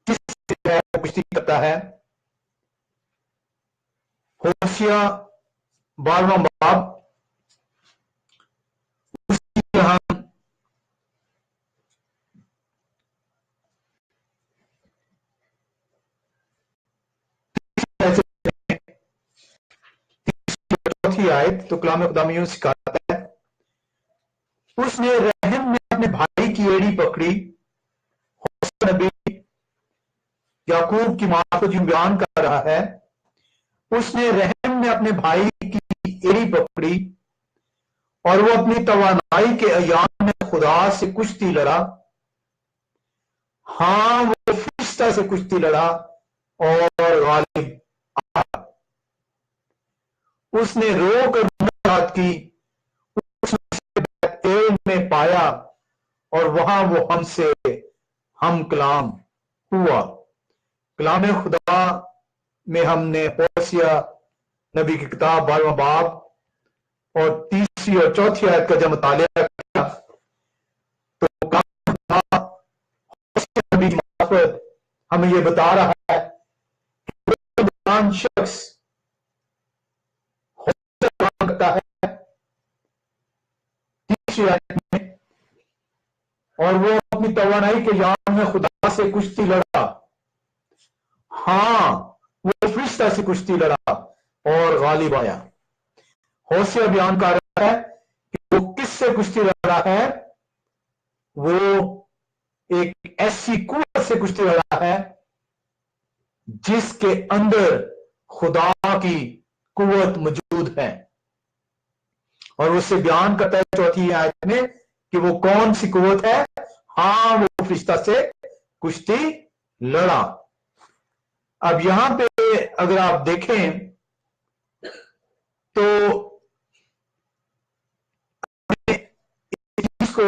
किस जो है वो कुश्ती करता है। होशिया 12वां बाब उसकी हम चौथी आयत तो कलाम खुदा में यूं सिखाता है, उसने रहम में अपने भाई की एड़ी पकड़ी। होशिया नबी याकूब की मां को जो बयान कर रहा है, उसने रहम में अपने भाई की एड़ी पकड़ी और वो अपनी तवानाई के अयाम में खुदा से कुश्ती लड़ा। हां, वो फिरिश्ता से कुश्ती लड़ा और गालिब आया। उसने रोकर मुलाकात की, उसने बैतूल में पाया और वहां वो हमसे हम कलाम हुआ। कलाम खुदा में हमने होशिया नबी की किताब 12वां बाब और 3री और 4थी आयत का जब मुतालिया किया तो कलाम खुदा होशिया नबी की मार्फत हमें यह बता रहा है कि वो शख्स होशिया करता है 3री आयत में, और वो अपनी तवानाई के याम में खुदा से कुश्ती लड़ा। हां, वो फिरिश्ता से कुश्ती लड़ा और गालिब आया। होशिया बयान कर रहा है कि वो किससे कुश्ती लड़ा है, वो एक ऐसी कुव्वत से कुश्ती लड़ा है जिसके अंदर खुदा की कुव्वत मौजूद है। और उससे बयान करता है चौथी आयत में कि वो कौन सी कुव्वत है। हाँ, वो फरिश्ता से कुश्ती लड़ा। अब यहां पे अगर आप देखें तो इसको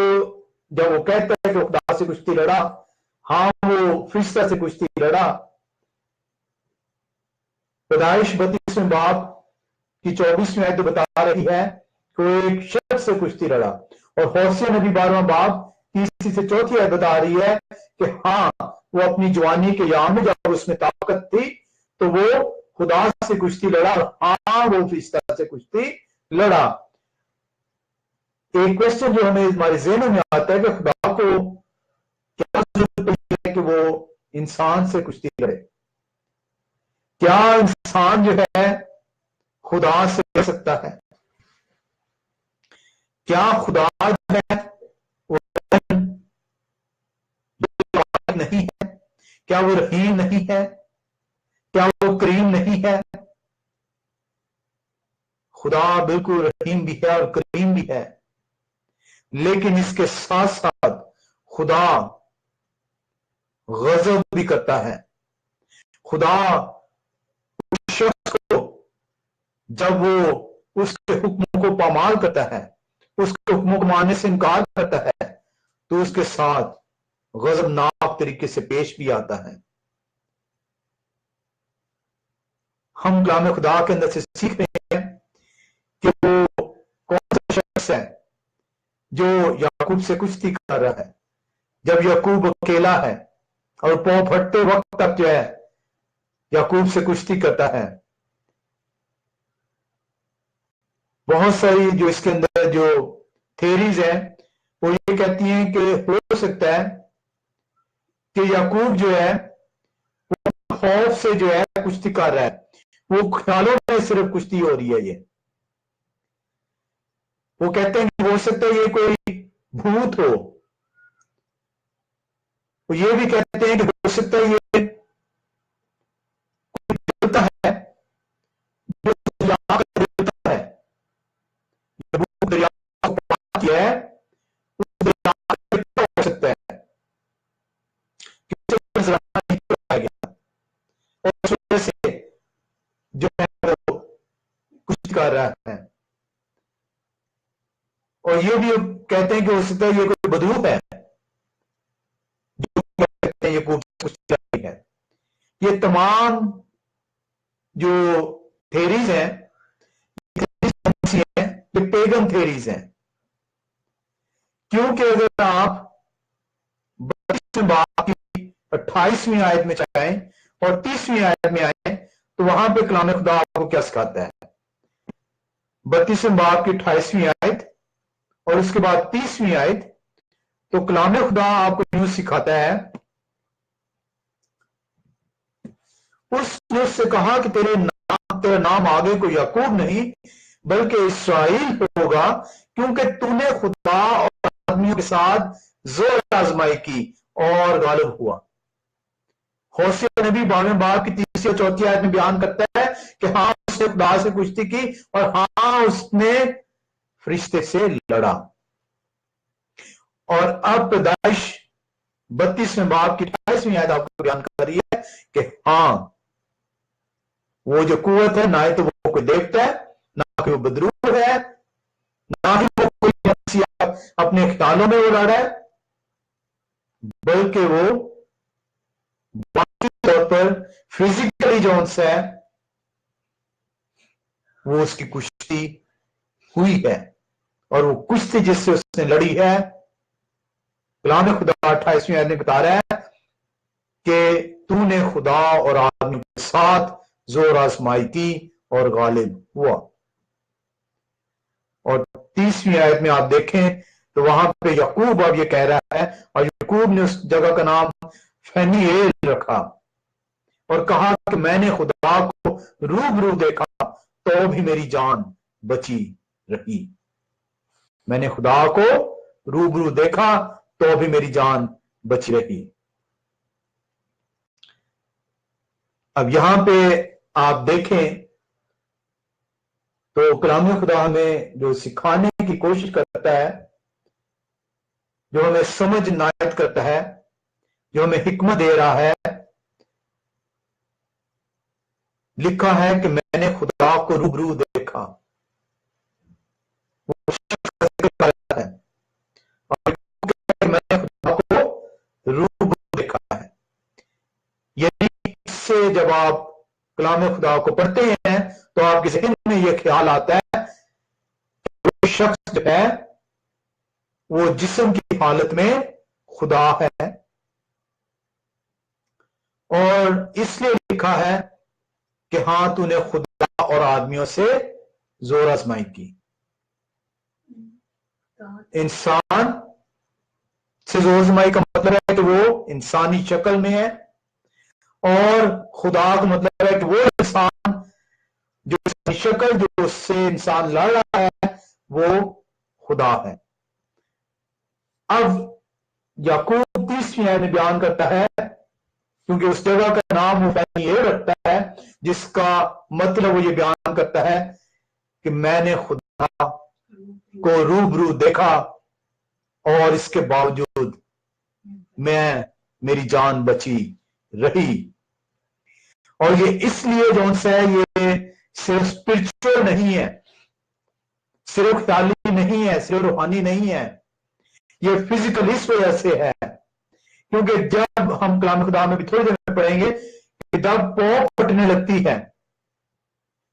जब वो कहता है कि वो खुदा से कुश्ती लड़ा, हाँ वो फरिश्ता से कुश्ती लड़ा। पैदाइश 32वें बाब की 24वीं आयत बता रही है कि वो एक शख्स से कुश्ती लड़ा। और होसिया नबी 12वां बाब 3 से 4 आयत बता रही है कि हाँ वो अपनी जवानी के याम में जब उसमें ताकत थी तो वो खुदा से कुश्ती लड़ा। और हाँ वो फरिश्ता से कुश्ती लड़ा। एक क्वेश्चन जो हमें हमारे ज़हनों में आता है कि खुदा को क्या जरूरत है कि वो इंसान से कुश्ती लड़े? क्या इंसान जो है खुदा से लड़ सकता है? क्या खुदा जो है वो नहीं है? क्या वो रहीम नहीं है? क्या वो करीम नहीं है? खुदा बिल्कुल रहीम भी है और करीम भी है, लेकिन इसके साथ साथ खुदा गजब भी करता है। खुदा उस शख्स को जब वो उसके हुक्मों को पामाल करता है, उसके हुक्मों को मानने से इनकार करता है, तो उसके साथ गजबनाक तरीके से पेश भी आता है। हम कलाम खुदा के अंदर से सीख रहे हैं कि वो कौन सा शख्स है जो याकूब से कुश्ती कर रहा है। जब याकूब अकेला है और पांव फटते वक्त तक जो है याकूब से कुश्ती करता है। बहुत सारी जो इसके अंदर जो थेरीज हैं वो ये कहती हैं कि हो सकता है कि याकूब जो है वो खौफ से जो है कुश्ती कर रहा है, वो ख्यालों में सिर्फ कुश्ती हो रही है। ये वो कहते हैं कि हो सकता है ये कोई भूत हो। वो ये भी कहते हैं कि हो सकता है ये कोई देवता है जो दरिया का देवता है। वो दरिया को पार किया है, उस दरिया का देवता हो सकता है कि उसे नजराना नहीं कराया गया और उस वजह से जो है वो कुछ कर रहा है। और ये भी कहते हैं कि हो सकता है ये कोई बदरूप है जो कहते हैं ये कुछ है। ये तमाम जो थेरीज हैं ये पेगन थेरीज हैं। क्योंकि अगर आप 32वें बाब की 28वीं आयत में जाएं और 30वीं आयत में आए तो वहां पे कलाम खुदा आपको क्या सिखाता है। 32वें बाब की 28वीं आयत और उसके बाद 30वीं आयत, तो कलाम खुदा आपको यूं सिखाता है, उसने उससे कहा कि तेरा नाम आगे कोई याकूब नहीं बल्कि इस्राएल होगा, क्योंकि तूने खुदा और आदमियों के साथ जोर आजमाई की और गालिब हुआ। होसिया नबी 12वें बाब की 3 और 4 आयत में बयान करता है कि हाँ उसने खुदा से कुश्ती की और हाँ उसने फरिश्ते से लड़ा। और अब पैदाइश 32वें बाब की 28वीं आयत आपको बयान कर रही है कि हाँ वो जो कुव्वत है ना ही तो वो कोई देवता है, ना कि वो बदरूप है, ना ही वो कोई अपने ख्यालों में वो लड़ा है, बल्कि वो बाकी तौर पर फिजिकली जो उनसे है वो उसकी कुश्ती हुई है। और वो कुश्ती जिससे उसने लड़ी है, कलाम खुदा 28वीं आयत में बता रहा है कि तूने खुदा और आदमी के साथ जोर आजमाई की और गालिब हुआ। और 30वीं आयत में आप देखें तो वहां पे याकूब अब ये कह रहा है, और याकूब ने उस जगह का नाम फनीएल रखा और कहा कि मैंने खुदा को रूबरू देखा तो भी मेरी जान बची रही। मैंने खुदा को रूबरू देखा तो भी मेरी जान बची रही। अब यहां पे आप देखें तो कलाम खुदा हमें जो सिखाने की कोशिश करता है, जो हमें समझ नायत करता है, जो हमें हिकमत दे रहा है, लिखा है कि मैंने खुदा को रूबरू देखा। वो शख्स कहता है और मैंने खुदा को रूबरू देखा है। यदि इससे जब आप कलाम खुदा को पढ़ते हैं तो आपके ज़हन में यह ख्याल आता है कि वो शख्स जो है वो जिस्म की हालत में खुदा है, और इसलिए लिखा है कि हां तूने खुदा और आदमियों से जोर आजमाई की। इंसान से जोर आजमाई का मतलब है कि वो इंसानी शक्ल में है, और खुदा का मतलब है कि वो इंसान जो शक्ल जो उससे इंसान लड़ रहा है वो खुदा है। अब याकूब 30वीं आयत में बयान करता है, क्योंकि उस जगह का नाम वो ये रखता है जिसका मतलब वो ये बयान करता है कि मैंने खुदा को रूबरू देखा और इसके बावजूद मेरी जान बची रही। और ये इसलिए जो है ये सिर्फ स्पिरिचुअल नहीं है, सिर्फ ख्याली नहीं है, सिर्फ रूहानी नहीं है, ये फिजिकल इस वजह से है क्योंकि जब हम कलाम खुदा में भी थोड़ी देर में पढ़ेंगे कि जब पौ फटने लगती है,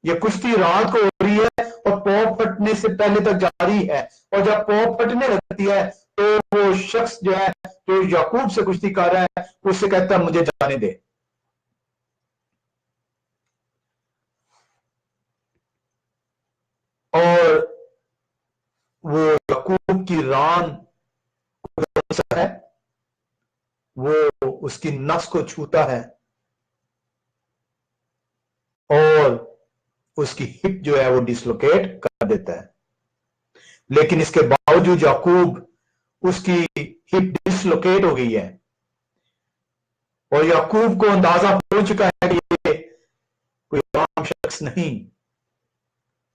ये कुश्ती रात को हो रही है और पौ फटने से पहले तक जारी है, और जब पौ फटने लगती है तो वो शख्स जो है जो याकूब से कुश्ती कर रहा है उससे कहता है मुझे जाने दे। और वो याकूब की रान है, वो उसकी नस को छूता है और उसकी हिप जो है वो डिसलोकेट कर देता है। लेकिन इसके बावजूद याकूब उसकी हिप डिसलोकेट हो गई है और याकूब को अंदाजा हो चुका है कि ये कोई आम शख्स नहीं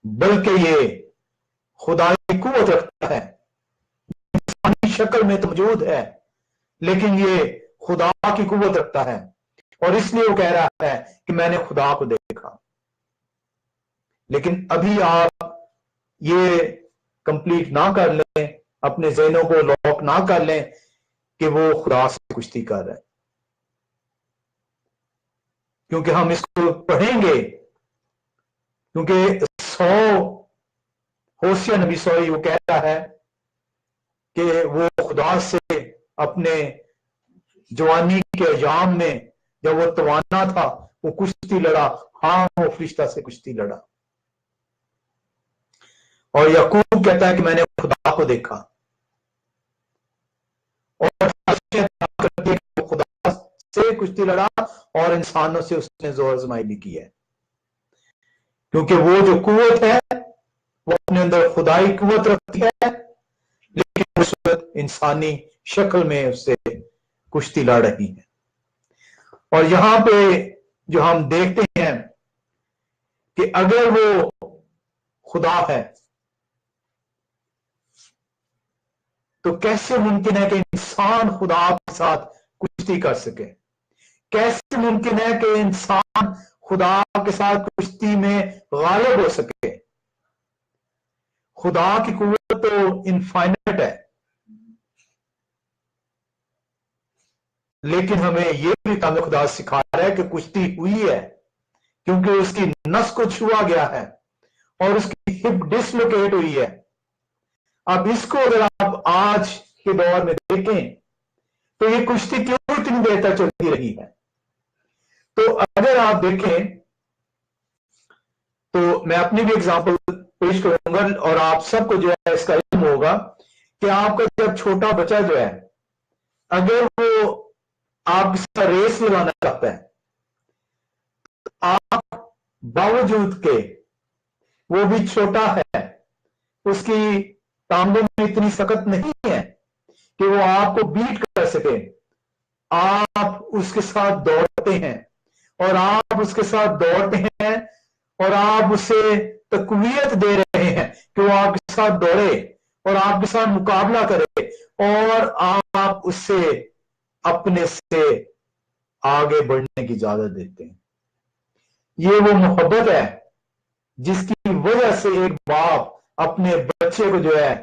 बल्कि ये खुदा की कुव्वत रखता है, इंसानी शक्ल में तो मौजूद है लेकिन ये खुदा की कुव्वत रखता है, और इसलिए वो कह रहा है कि मैंने खुदा को देखा। लेकिन अभी आप ये कंप्लीट ना कर लें, अपने ज़हनों को लॉक ना कर लें कि वो खुदा से कुश्ती कर रहा है, क्योंकि हम इसको पढ़ेंगे, क्योंकि 100 होशिया नबी सॉरी वो कह रहा है कि वो खुदा से अपने जवानी के अयाम में जब वो तवाना था वो कुश्ती लड़ा। हाँ वो फरिश्ता से कुश्ती लड़ा, और याकूब कहता है कि मैंने खुदा को देखा, और खुदा से कुश्ती लड़ा और इंसानों से उसने जोर आजमाई भी की है, क्योंकि वो जो कुव्वत है वो अपने अंदर खुदाई कुव्वत रखती है, लेकिन उस वक्त इंसानी शक्ल में उससे कुश्ती लड़ रही है। और यहां पे जो हम देखते हैं कि अगर वो खुदा है तो कैसे मुमकिन है कि इंसान खुदा के साथ कुश्ती कर सके? कैसे मुमकिन है कि इंसान खुदा के साथ कुश्ती में गालिब हो सके? खुदा की कुव्वत तो इनफाइनाइट है, लेकिन हमें यह भी काम खुदा सिखा रहा है कि कुश्ती हुई है, क्योंकि उसकी नस को छुआ गया है और उसकी हिप डिसलोकेट हुई है। अब इसको अगर आप आज के दौर में देखें तो ये कुश्ती क्यों इतनी देर तक चलती रही है? तो अगर आप देखें तो मैं अपनी भी एग्जांपल पेश करूंगा और आप सबको जो है इसका इल्म होगा कि आपका जब छोटा बच्चा जो है अगर वो आपका रेस लगाना चाहता है, आप बावजूद के वो भी छोटा है, उसकी टांगों में इतनी सख्त नहीं है कि वो आपको बीट कर सके, आप उसके साथ दौड़ते हैं और आप आप उसके साथ दौड़ते हैं और आप उसे तकवीयत दे रहे हैं कि वो आपके साथ दौड़े और आपके साथ मुकाबला करे और आप उससे अपने से आगे बढ़ने की इजाजत देते हैं। ये वो मोहब्बत है जिसकी वजह से एक बाप अपने बच्चे को जो है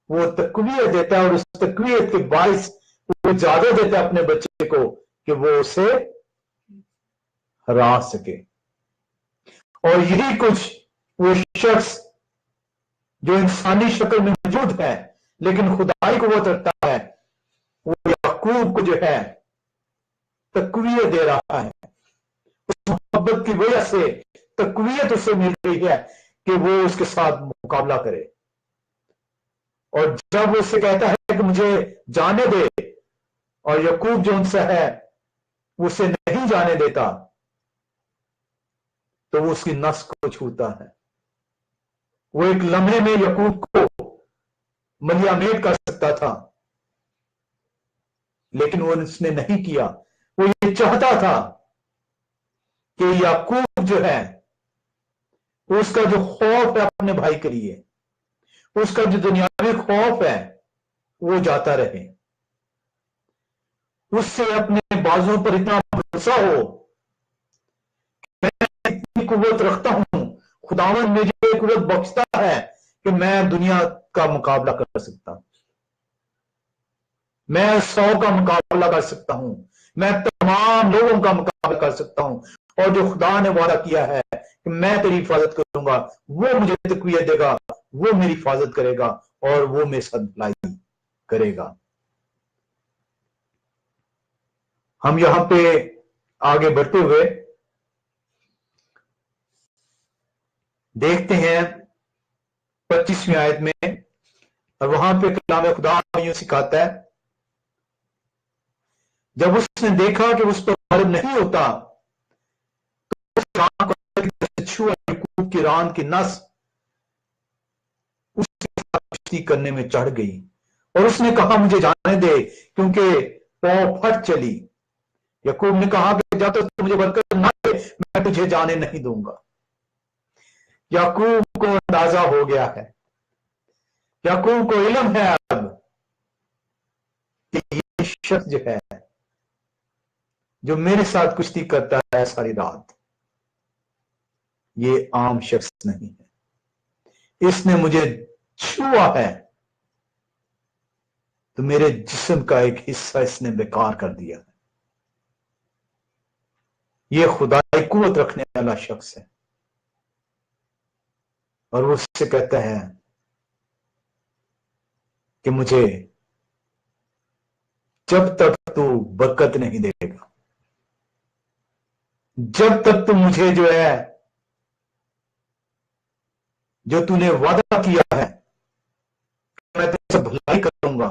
वो तकवीयत देता है और उस तकवीयत के बाइस वो इजाजत देता है अपने बच्चे को कि वो उसे हरा सके। और यही कुछ वो शख्स जो इंसानी शक्ल में मौजूद है लेकिन खुदाई को वो रखता है, वो याकूब को जो है तकवीयत दे रहा है। उस मोहब्बत की वजह से तकवीयत उसे मिल रही है कि वो उसके साथ मुकाबला करे। और जब वो उससे कहता है कि मुझे जाने दे और याकूब जो उनसे है उसे नहीं जाने देता, तो वो उसकी नस को छूता है। वो एक लम्हे में याकूब को मलियामेट कर सकता था, लेकिन वो उसने नहीं किया। वो ये चाहता था कि याकूब जो है उसका जो खौफ है अपने भाई के लिए, उसका जो दुनियावी खौफ है वो जाता रहे, उससे अपने बाजुओं पर इतना भरोसा हो, मैं इतनी कुव्वत रखता हूं, खुदावन मुझे कुव्वत बख्शता है कि मैं दुनिया का मुकाबला कर सकता हूं, मैं 100 का मुकाबला कर सकता हूं, मैं तमाम लोगों का मुकाबला कर सकता हूं। और जो खुदा ने वादा किया है कि मैं तेरी हिफाजत करूंगा, वो मुझे तकवीयत देगा, वो मेरी हिफाजत करेगा और वो मेरे साथ भलाई करेगा। हम यहां पे आगे बढ़ते हुए देखते हैं 25वीं आयत में, और वहां पे कलाम खुदा यूं सिखाता है, जब उसने देखा कि उस पर गालिब नहीं होता तो छुआ याकूब की रान की नस उसके साथ कुश्ती करने में चढ़ गई और उसने कहा मुझे जाने दे क्योंकि पांव फट चली। याकूब ने कहा कि जब तक तू मुझे बरकत ना दे मैं तुझे जाने नहीं दूंगा। याकूब को अंदाजा हो गया है, याकूब को इल्म है अब कि ये शख्स जो है जो मेरे साथ कुश्ती करता है सारी रात, ये आम शख्स नहीं है, इसने मुझे छुआ है तो मेरे जिस्म का एक हिस्सा इसने बेकार कर दिया है। ये खुदाई कुव्वत रखने वाला शख्स है और वो उससे कहता है कि मुझे जब तक तू बरकत नहीं देगा, जब तक तू मुझे जो है जो तूने वादा किया है मैं तुझसे भलाई करूंगा,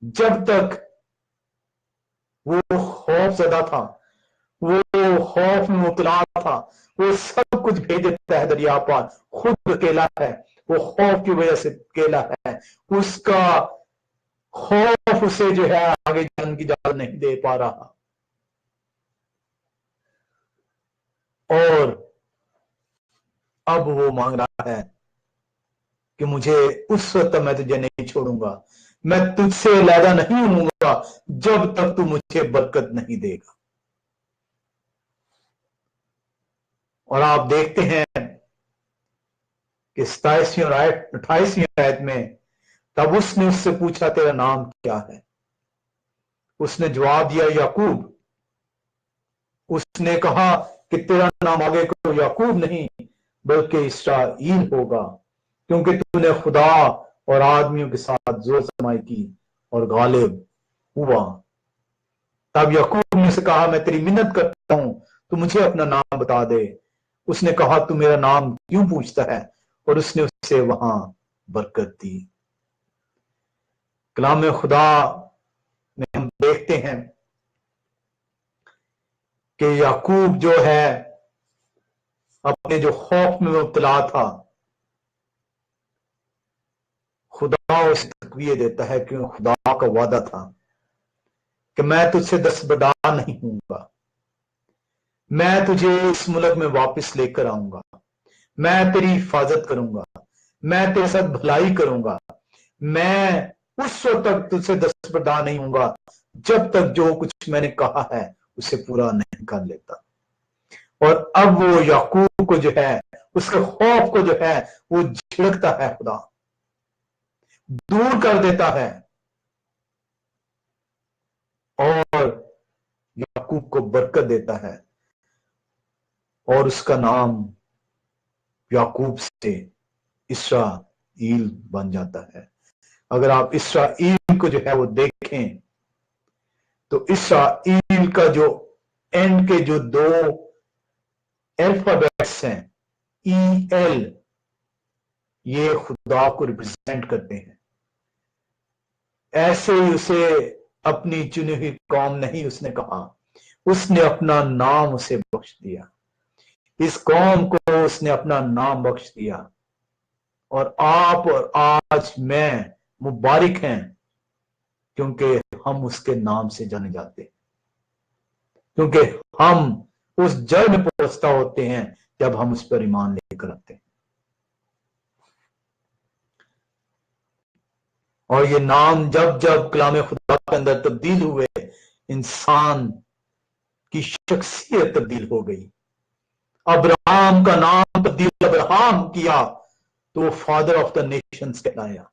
जब तक वो खौफ ज़दा था, वो खौफ में मुबतला था, वो सब कुछ भेज देता है दरिया पार, खुद अकेला है, वो खौफ की वजह से अकेला है, उसका खौफ उसे जो है आगे जाने की इजाजत नहीं दे पा रहा। और अब वो मांग रहा है कि मुझे उस वक्त मैं तुझे नहीं छोड़ूंगा, मैं तुझसे अलहदा नहीं होऊंगा जब तक तू मुझे बरकत नहीं देगा। और आप देखते हैं कि 27वीं और 28वीं आयत में, तब उसने उससे पूछा तेरा नाम क्या है? उसने जवाब दिया याकूब। उसने कहा कि तेरा नाम आगे को याकूब नहीं बल्कि इसराइल होगा, क्योंकि तूने खुदा और आदमियों के साथ जोर समाई की और गालिब हुआ। तब याकूब ने से कहा मैं तेरी मिन्नत करता हूं तू मुझे अपना नाम बता दे। उसने कहा तू मेरा नाम क्यों पूछता है? और उसने उसे वहां बरकत दी। कलाम खुदा में हम देखते हैं कि याकूब जो है अपने जो खौफ में मुब्तला था, खुदा उसे तकवीत देता है क्यों खुदा का वादा था कि मैं तुझसे दस्तबरदार नहीं हूंगा, मैं तुझे इस मुल्क में वापस लेकर आऊंगा, मैं तेरी हिफाजत करूंगा, मैं तेरे साथ भलाई करूंगा, मैं उस वक्त तक तुझसे दस्तबरदार नहीं होऊंगा जब तक जो कुछ मैंने कहा है उसे पूरा नहीं कर लेता। और अब वो याकूब को जो है, उसके खौफ को जो है वो झिड़कता है, खुदा दूर कर देता है और याकूब को बरकत देता है और उसका नाम याकूब से इसराइल बन जाता है। अगर आप इसराइल को जो है वो देखें तो इसराइल का जो एंड के जो दो अल्फाबेट्स हैं, ई एल, ये खुदा को रिप्रेजेंट करते हैं। ऐसे ही उसे अपनी चुनी हुई कौम नहीं उसने कहा, उसने अपना नाम उसे बख्श दिया, इस कौम को उसने अपना नाम बख्श दिया। और आप और आज मैं मुबारक हैं क्योंकि हम उसके नाम से जाने जाते हैं, क्योंकि हम उस जड़ में पहुंचता होते हैं जब हम उस पर ईमान लेकर आते हैं। और ये नाम जब जब कलाम खुदा के अंदर तब्दील हुए, इंसान की शख्सियत तब्दील हो गई। अब्राहम का नाम तब्दील अब्राहम किया तो वो फादर ऑफ द नेशंस कहलाया।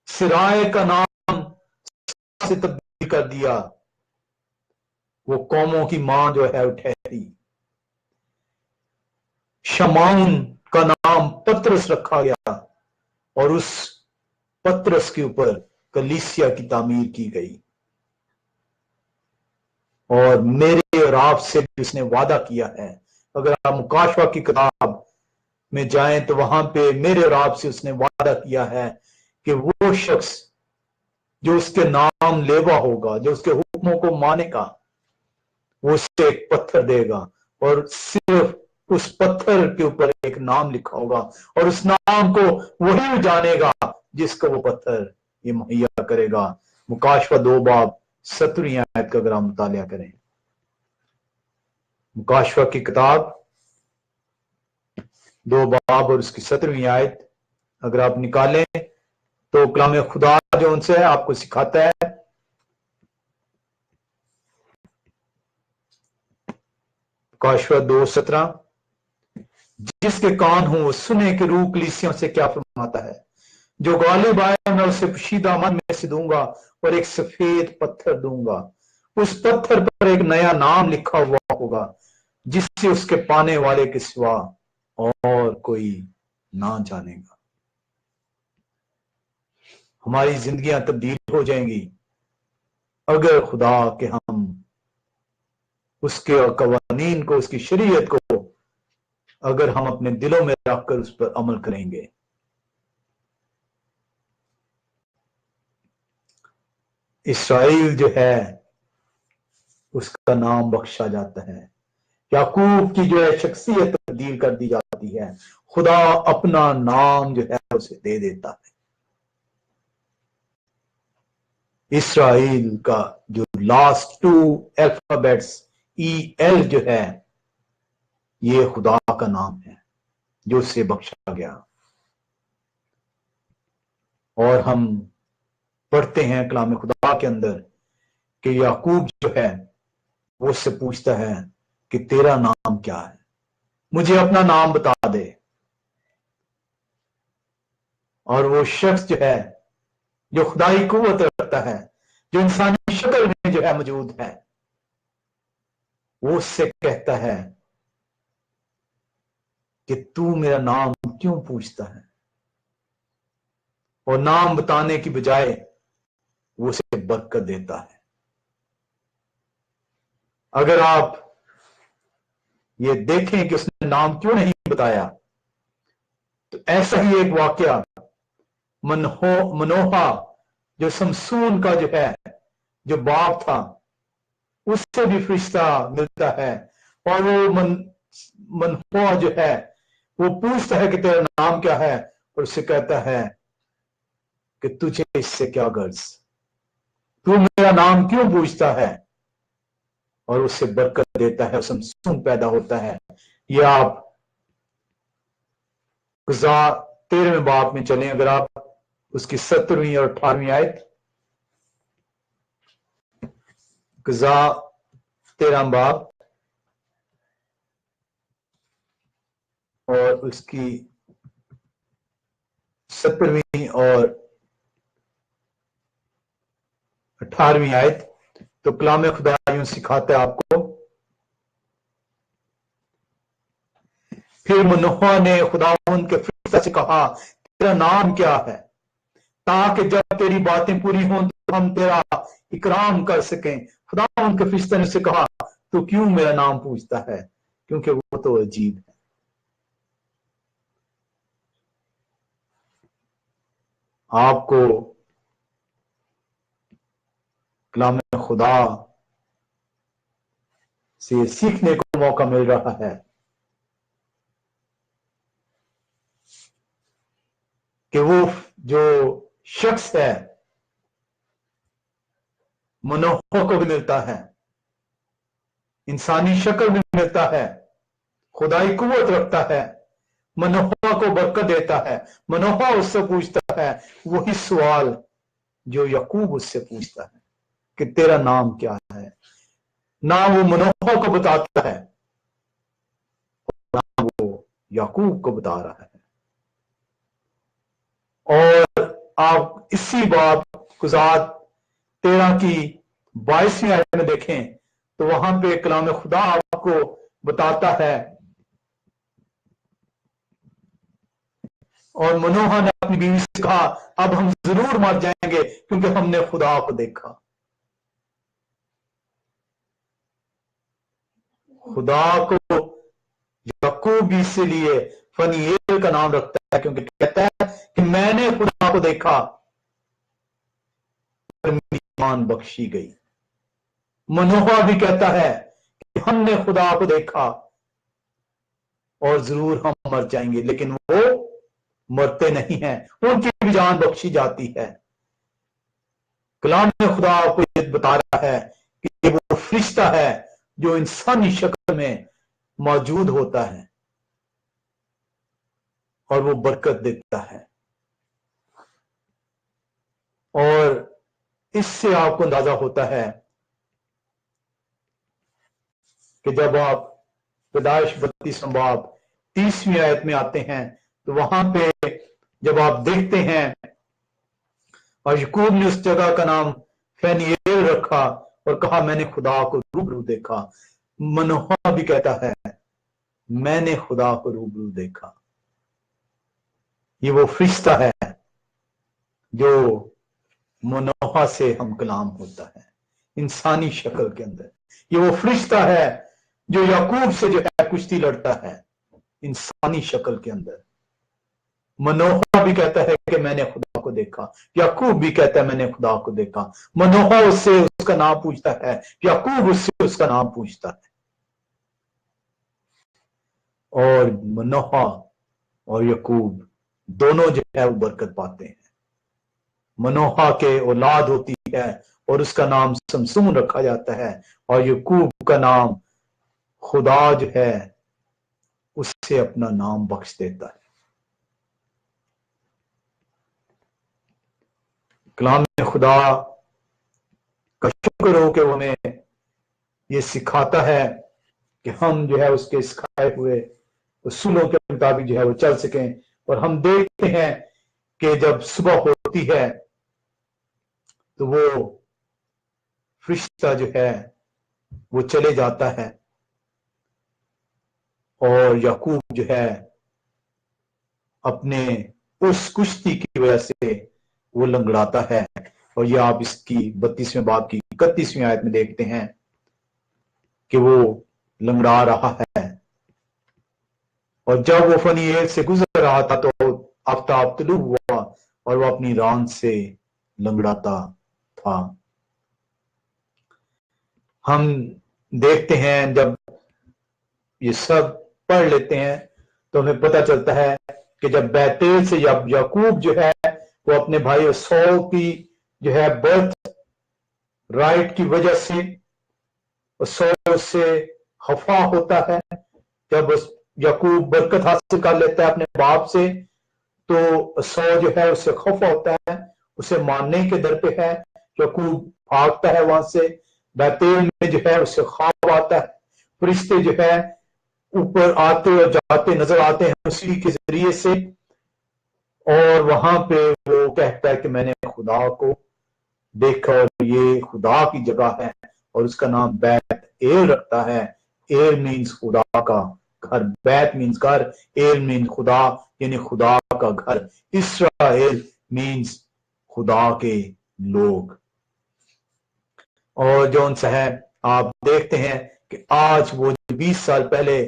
सिराय का नाम से तब्दील कर दिया, वो कौमों की मां जो है ठहरी। शमाउन का नाम पतरस रखा गया और उस पतरस के ऊपर कलीसिया की तामीर की गई। और मेरे और आपसे भी उसने वादा किया है। अगर आप मुकाशवा की किताब में जाएं तो वहां पे मेरे और आपसे उसने वादा किया है कि वो शख्स जो उसके नाम लेवा होगा, जो उसके हुक्मों को मानेगा, वो उससे एक पत्थर देगा और सिर्फ उस पत्थर के ऊपर एक नाम लिखा होगा और उस नाम को वही जानेगा जिसको वो पत्थर ये मुहैया करेगा। मुकाशवा 2 बाब 17 आयत का अगर हम मुतालिया करें, मुकाशवा की किताब 2 बाब और उसकी 17 आयत अगर आप निकालें तो कलाम खुदा जो उनसे आपको सिखाता है। मुकाशवा 2:17, जिसके कान हो वो सुने कि रूह कलीसियों से क्या फरमाता है। जो गालिब आए मैं उसे पोशीदा मन में से दूंगा और एक सफेद पत्थर दूंगा, उस पत्थर पर एक नया नाम लिखा हुआ होगा जिससे उसके पाने वाले के सिवा और कोई ना जानेगा। हमारी जिंदगियां तब्दील हो जाएंगी अगर खुदा के हम उसके कवानीन को, उसकी शरीयत को अगर हम अपने दिलों में रखकर उस पर अमल करेंगे। इसराइल जो है उसका नाम बख्शा जाता है, याकूब की जो है शख्सियत तब्दील कर दी जाती है, खुदा अपना नाम जो है उसे दे देता है। इसराइल का जो लास्ट 2 अल्फाबेट्स ई एल जो है ये खुदा का नाम है जो उससे बख्शा गया। और हम पढ़ते हैं कलाम खुदा के अंदर कि याकूब जो है वो उससे पूछता है कि तेरा नाम क्या है, मुझे अपना नाम बता दे। और वो शख्स जो है जो खुदाई कुव्वत रखता है, जो इंसानी शक्ल में जो है मौजूद है, वो उससे कहता है कि तू मेरा नाम क्यों पूछता है। और नाम बताने की बजाय वो उसे बरकत देता है। अगर आप ये देखें कि उसने नाम क्यों नहीं बताया, तो ऐसा ही एक वाकया मनोहा जो समसून का जो है जो बाप था, उससे भी फरिश्ता मिलता है और वो मनोहा जो है वो पूछता है कि तेरा नाम क्या है, और उससे कहता है कि तुझे इससे क्या गर्ज, तू मेरा नाम क्यों पूछता है। और उससे बरकत देता है, समसून पैदा होता है। ये आप गुज़ा 13वें बाब में चलें, अगर आप उसकी 17वीं और 18वीं आयत, गुज़ा 13 बाब और उसकी 17वीं और 18वीं आयत, तो कलाम खुदा यूं सिखाता है आपको। फिर मनोहा ने खुदावंद के फरिश्ते से कहा, तेरा नाम क्या है, ताकि जब तेरी बातें पूरी हों तो हम तेरा इकराम कर सकें। खुदावंद के फरिश्ते ने उससे कहा, तू क्यों मेरा नाम पूछता है, क्योंकि वो तो अजीब है। आपको कलाम खुदा से सीखने को मौका मिल रहा है कि वो जो शख्स है मनोहा को भी मिलता है, इंसानी शक्ल में मिलता है, खुदाई कुव्वत रखता है, मनोहा को बरकत देता है। मनोहा उससे पूछता है वही सवाल जो याकूब उससे पूछता है कि तेरा नाम क्या है। ना वो मनोहा को बताता है, ना वो याकूब को बता रहा है। और आप इसी बात गुज़ात 13 की 22वीं आयत में देखें तो वहां पे कलाम खुदा आपको बताता है, और मनोहा ने अपनी बीवी से कहा, अब हम जरूर मर जाएंगे क्योंकि हमने खुदा को देखा। खुदा को याकूब इसीलिए फनीएल का नाम रखता है क्योंकि कहता है कि मैंने खुदा को देखा और मेरी ईमान बख्शी गई। मनोहा भी कहता है कि हमने खुदा को देखा और जरूर हम मर जाएंगे, लेकिन वो मरते नहीं हैं, उनकी भी जान बख्शी जाती है। कलाम में खुदा को ये बता रहा है कि वो फरिश्ता है जो इंसानी शक्ल में मौजूद होता है और वो बरकत देता है। और इससे आपको अंदाजा होता है कि जब आप पैदाइश 32वां बाब 30वीं आयत में आते हैं तो वहां पे जब आप देखते हैं, और याकूब ने उस जगह का नाम फनीएल रखा और कहा मैंने खुदा को रूबरू देखा। मनोहा भी कहता है मैंने खुदा को रूबरू देखा। ये वो फरिश्ता है जो मनोहा से हम कलाम होता है इंसानी शक्ल के अंदर। ये वो फरिश्ता है जो याकूब से जो है कुश्ती लड़ता है इंसानी शक्ल के अंदर। मनोहा भी कहता है कि मैंने खुदा को देखा, याकूब भी कहता है मैंने खुदा को देखा। मनोहा उससे उसका नाम पूछता है, याकूब उससे उसका नाम पूछता है। और मनोहा और याकूब दोनों जो है वो बरकत पाते हैं। मनोहा के औलाद होती है और उसका नाम समसून रखा जाता है, और याकूब का नाम खुदा जो है उससे अपना नाम बख्श देता है। कलाम खुदा का शुक्र हो कि वो हमें ये सिखाता है कि हम जो है उसके सिखाए हुए उसूलों के मुताबिक जो है वो चल सकें। और हम देखते हैं कि जब सुबह होती है तो वो फरिश्ता जो है वो चले जाता है और याकूब जो है अपने उस कुश्ती की वजह से वो लंगड़ाता है। और ये आप इसकी 32वें बाब की 31वीं आयत में देखते हैं कि वो लंगड़ा रहा है। और जब वो फनीएल से गुजर रहा था तो आफ्ताब तुलू हुआ और वो अपनी रान से लंगड़ाता था। हम देखते हैं जब ये सब पढ़ लेते हैं तो हमें पता चलता है कि जब बैतेल से याकूब जो है वो अपने भाई सौल की जो है बर्थ राइट की वजह से सौ उससे खफा होता है। जब याकूब बरकत हासिल कर लेता है अपने बाप से, तो सौ जो है उससे खफा होता है, उसे मारने के दर पे है। याकूब भागता है वहां से, बैतेल में जो है उससे ख्वाब आता है, फरिश्ते जो है ऊपर आते और जाते नजर आते हैं उसी के जरिए से, और वहां पे वो कहता है कि मैंने खुदा को देखा और ये खुदा की जगह है, और उसका नाम बैत एल रखता है। एल मीन्स खुदा का घर, बैत मीन्स घर, एल मीन्स खुदा, यानी खुदा का घर। इस्राएल मीन्स खुदा के लोग। और जो उनसे है, आप देखते हैं कि आज वो 20 साल पहले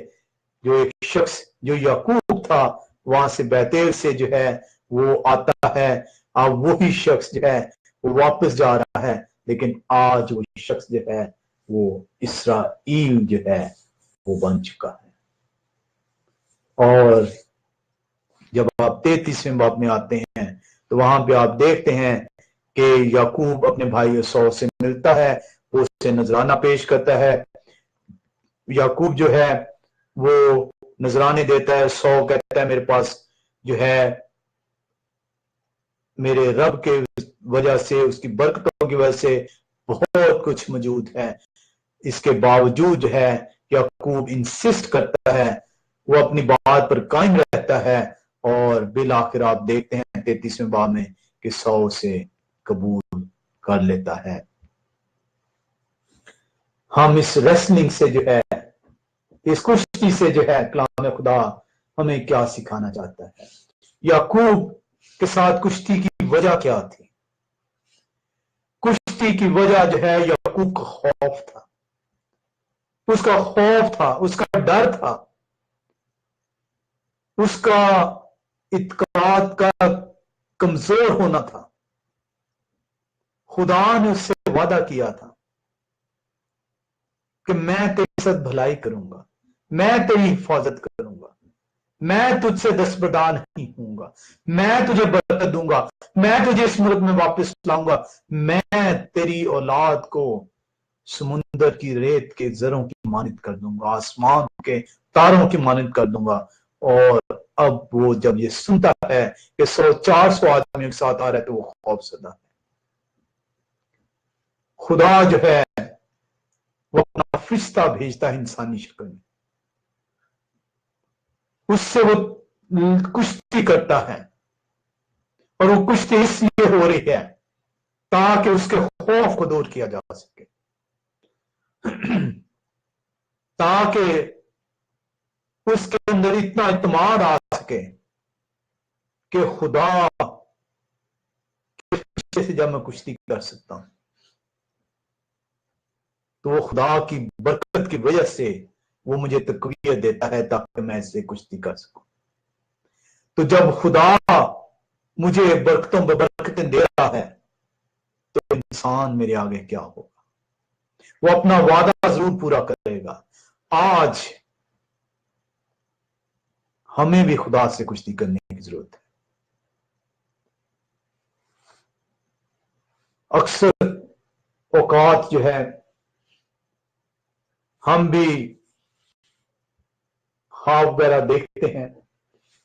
जो एक शख्स जो याकूब था वहां से बैतेल से जो है वो आता है, अब वही शख्स जो है वो वापस जा रहा है, लेकिन आज वो शख्स जो है वो इस्राएल जो है वो बन चुका है। और जब आप 33वें बाब में आते हैं तो वहां पे आप देखते हैं कि याकूब अपने भाई यूसुफ से मिलता है, वो उससे नजराना पेश करता है। याकूब जो है वो नजराने देता है, सौ कहता है मेरे पास जो है मेरे रब के वजह से, उसकी बरकतों की वजह से बहुत कुछ मौजूद है। इसके बावजूद जो है याकूब इंसिस्ट करता है, वो अपनी बात पर कायम रहता है, और बिल आखिर आप देखते हैं 33वें बाब में कि 100 से कबूल कर लेता है। हम इस रेसलिंग से जो है, इस कुश्ती से जो है, कलाम खुदा हमें क्या सिखाना चाहता है? याकूब के साथ कुश्ती की वजह क्या थी? कुश्ती की वजह जो है याकूब का खौफ था, उसका खौफ था, उसका डर था, उसका इत्काद का कमजोर होना था। खुदा ने उससे वादा किया था कि मैं तेरे साथ भलाई करूंगा, मैं तेरी हिफाजत करूंगा, मैं तुझसे दस्तबरदार नहीं होऊंगा, मैं तुझे बरकत दूंगा, मैं तुझे इस मुल्क में वापस लाऊंगा, मैं तेरी औलाद को समुंदर की रेत के जरों की मानित कर दूंगा, आसमान के तारों की मानित कर दूंगा। और अब वो जब ये सुनता है कि 100-400 आदमी एक साथ आ रहे, तो वो खौफजदा है। खुदा जो है वो अपना फरिश्ता भेजता है इंसानी शक्ल में, उससे वो कुश्ती करता है, और वो कुश्ती इसलिए हो रही है ताकि उसके खौफ को दूर किया जा सके, ताकि उसके अंदर इतना इत्मीनान आ सके कि खुदा से जब मैं कुश्ती कर सकता हूं, तो वो खुदा की बरकत की वजह से वो मुझे तकवीत देता है ताकि मैं इससे कुश्ती कर सकूं। तो जब खुदा मुझे बरकतों पर बरकतें दे रहा है, तो इंसान मेरे आगे क्या होगा? वो अपना वादा जरूर पूरा करेगा। आज हमें भी खुदा से कुश्ती करने की जरूरत है। अक्सर औकात जो है हम भी ख्वाब वगैरह देखते हैं,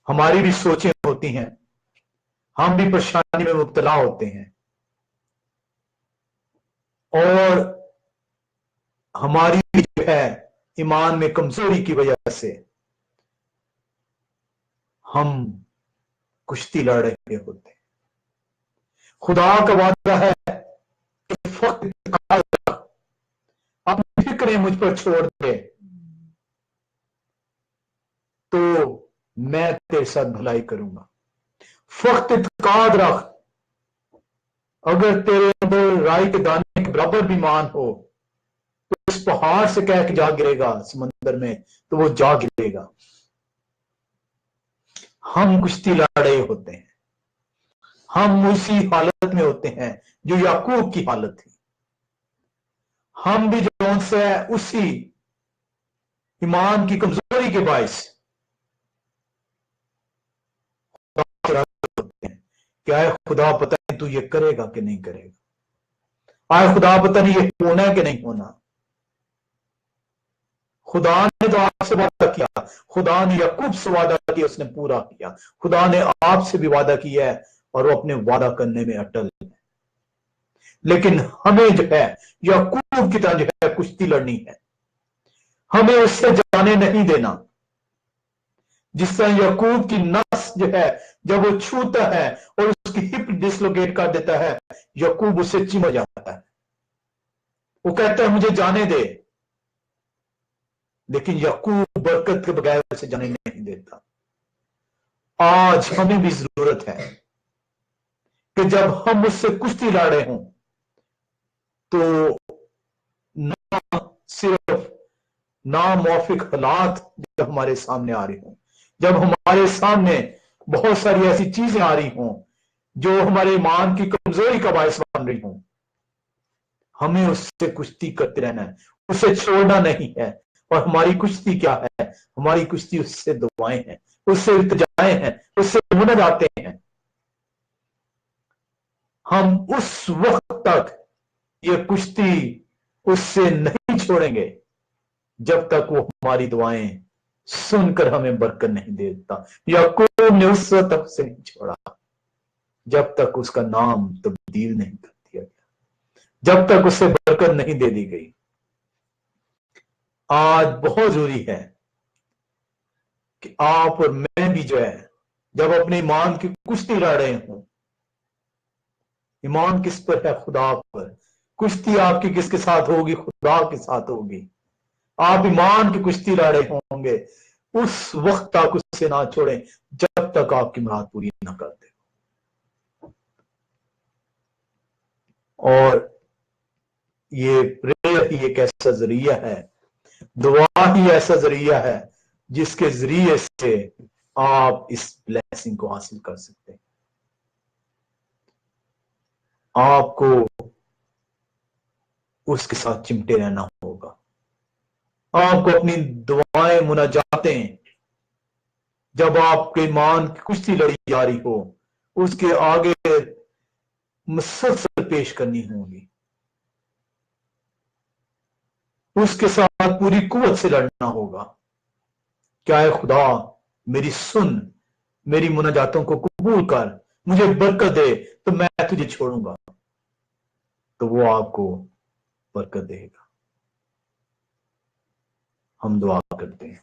हमारी भी सोचें होती हैं, हम भी परेशानी में मुब्तला होते हैं, और हमारी जो है ईमान में कमजोरी की वजह से हम कुश्ती लड़ रहे होते हैं। खुदा का वादा है कि फक्त अपनी फिक्रें मुझ पर छोड़ दे तो मैं तेरे साथ भलाई करूंगा। फक्त इत्काद रख, अगर तेरे अंदर राई के दाने के बराबर भी ईमान हो, तो उस पहाड़ से कह के जा गिरेगा समंदर में, तो वो जा गिरेगा। हम कुश्ती लड़ रहे होते हैं, हम उसी हालत में होते हैं जो याकूब की हालत थी। हम भी जो उनसे उसी ईमान की कमजोरी के बायस होते हैं। क्या है खुदा पता नहीं तू ये करेगा कि नहीं करेगा, आए खुदा पता नहीं ये होना है कि नहीं होना। खुदा ने तो आपसे वादा किया, खुदा ने याकूब से वादा किया, उसने पूरा किया। खुदा ने आपसे भी वादा किया है और वो अपने वादा करने में अटल है। लेकिन हमें जो है याकूब की तरह जो है कुश्ती लड़नी है। हमें उससे जाने नहीं देना। जिस तरह याकूब की नस जो है जब वो छूता है और उसकी हिप डिसलोकेट कर देता है, याकूब उससे चिमट जाता है। वो कहता है मुझे जाने दे, लेकिन याकूब बरकत के बगैर उसे जाने नहीं देता। आज हमें भी जरूरत है कि जब हम उससे कुश्ती लड़े हों तो ना सिर्फ नामौफिक हालात जब हमारे सामने आ रही हों, जब हमारे सामने बहुत सारी ऐसी चीजें आ रही हों जो हमारे ईमान की कमजोरी का बायस बन रही हों, हमें उससे कुश्ती करते रहना है, उसे छोड़ना नहीं है। और हमारी कुश्ती क्या है? हमारी कुश्ती उससे दुआएं हैं, उससे इल्तिजाएं हैं, उससे मुनाजाते हैं। हम उस वक्त तक ये कुश्ती उससे नहीं छोड़ेंगे जब तक वो हमारी दुआएं सुनकर हमें बरकत नहीं देता। याकूब ने उस वक्त तक से नहीं छोड़ा जब तक उसका नाम तब्दील नहीं कर दिया गया, जब तक उसे बरकत नहीं दे दी गई। आज बहुत जरूरी है कि आप और मैं भी जो है जब अपने ईमान की कुश्ती लड़ रहे हों, ईमान किस पर है? खुदा पर। कुश्ती आपकी किसके साथ होगी? खुदा के साथ होगी। आप ईमान की कुश्ती लड़ रहे होंगे, उस वक्त तक उससे ना छोड़ें जब तक आपकी मुराद पूरी ना कर दे। और ये प्रेयर ही एक ऐसा जरिया है, दुआ ही ऐसा जरिया है जिसके जरिए से आप इस ब्लेसिंग को हासिल कर सकते हैं। आपको उसके साथ चिमटे रहना होगा। आपको अपनी दुआएं मुनाजातें जब आपके ईमान की कुश्ती लड़ी जा रही हो उसके आगे मुसलसल पेश करनी होगी, उसके साथ पूरी कुव्वत से लड़ना होगा। क्या है खुदा, मेरी सुन, मेरी मुनाजातों को कबूल कर, मुझे बरकत दे तो मैं तुझे छोड़ूंगा। तो वो आपको बरकत देगा। हम दुआ करते हैं।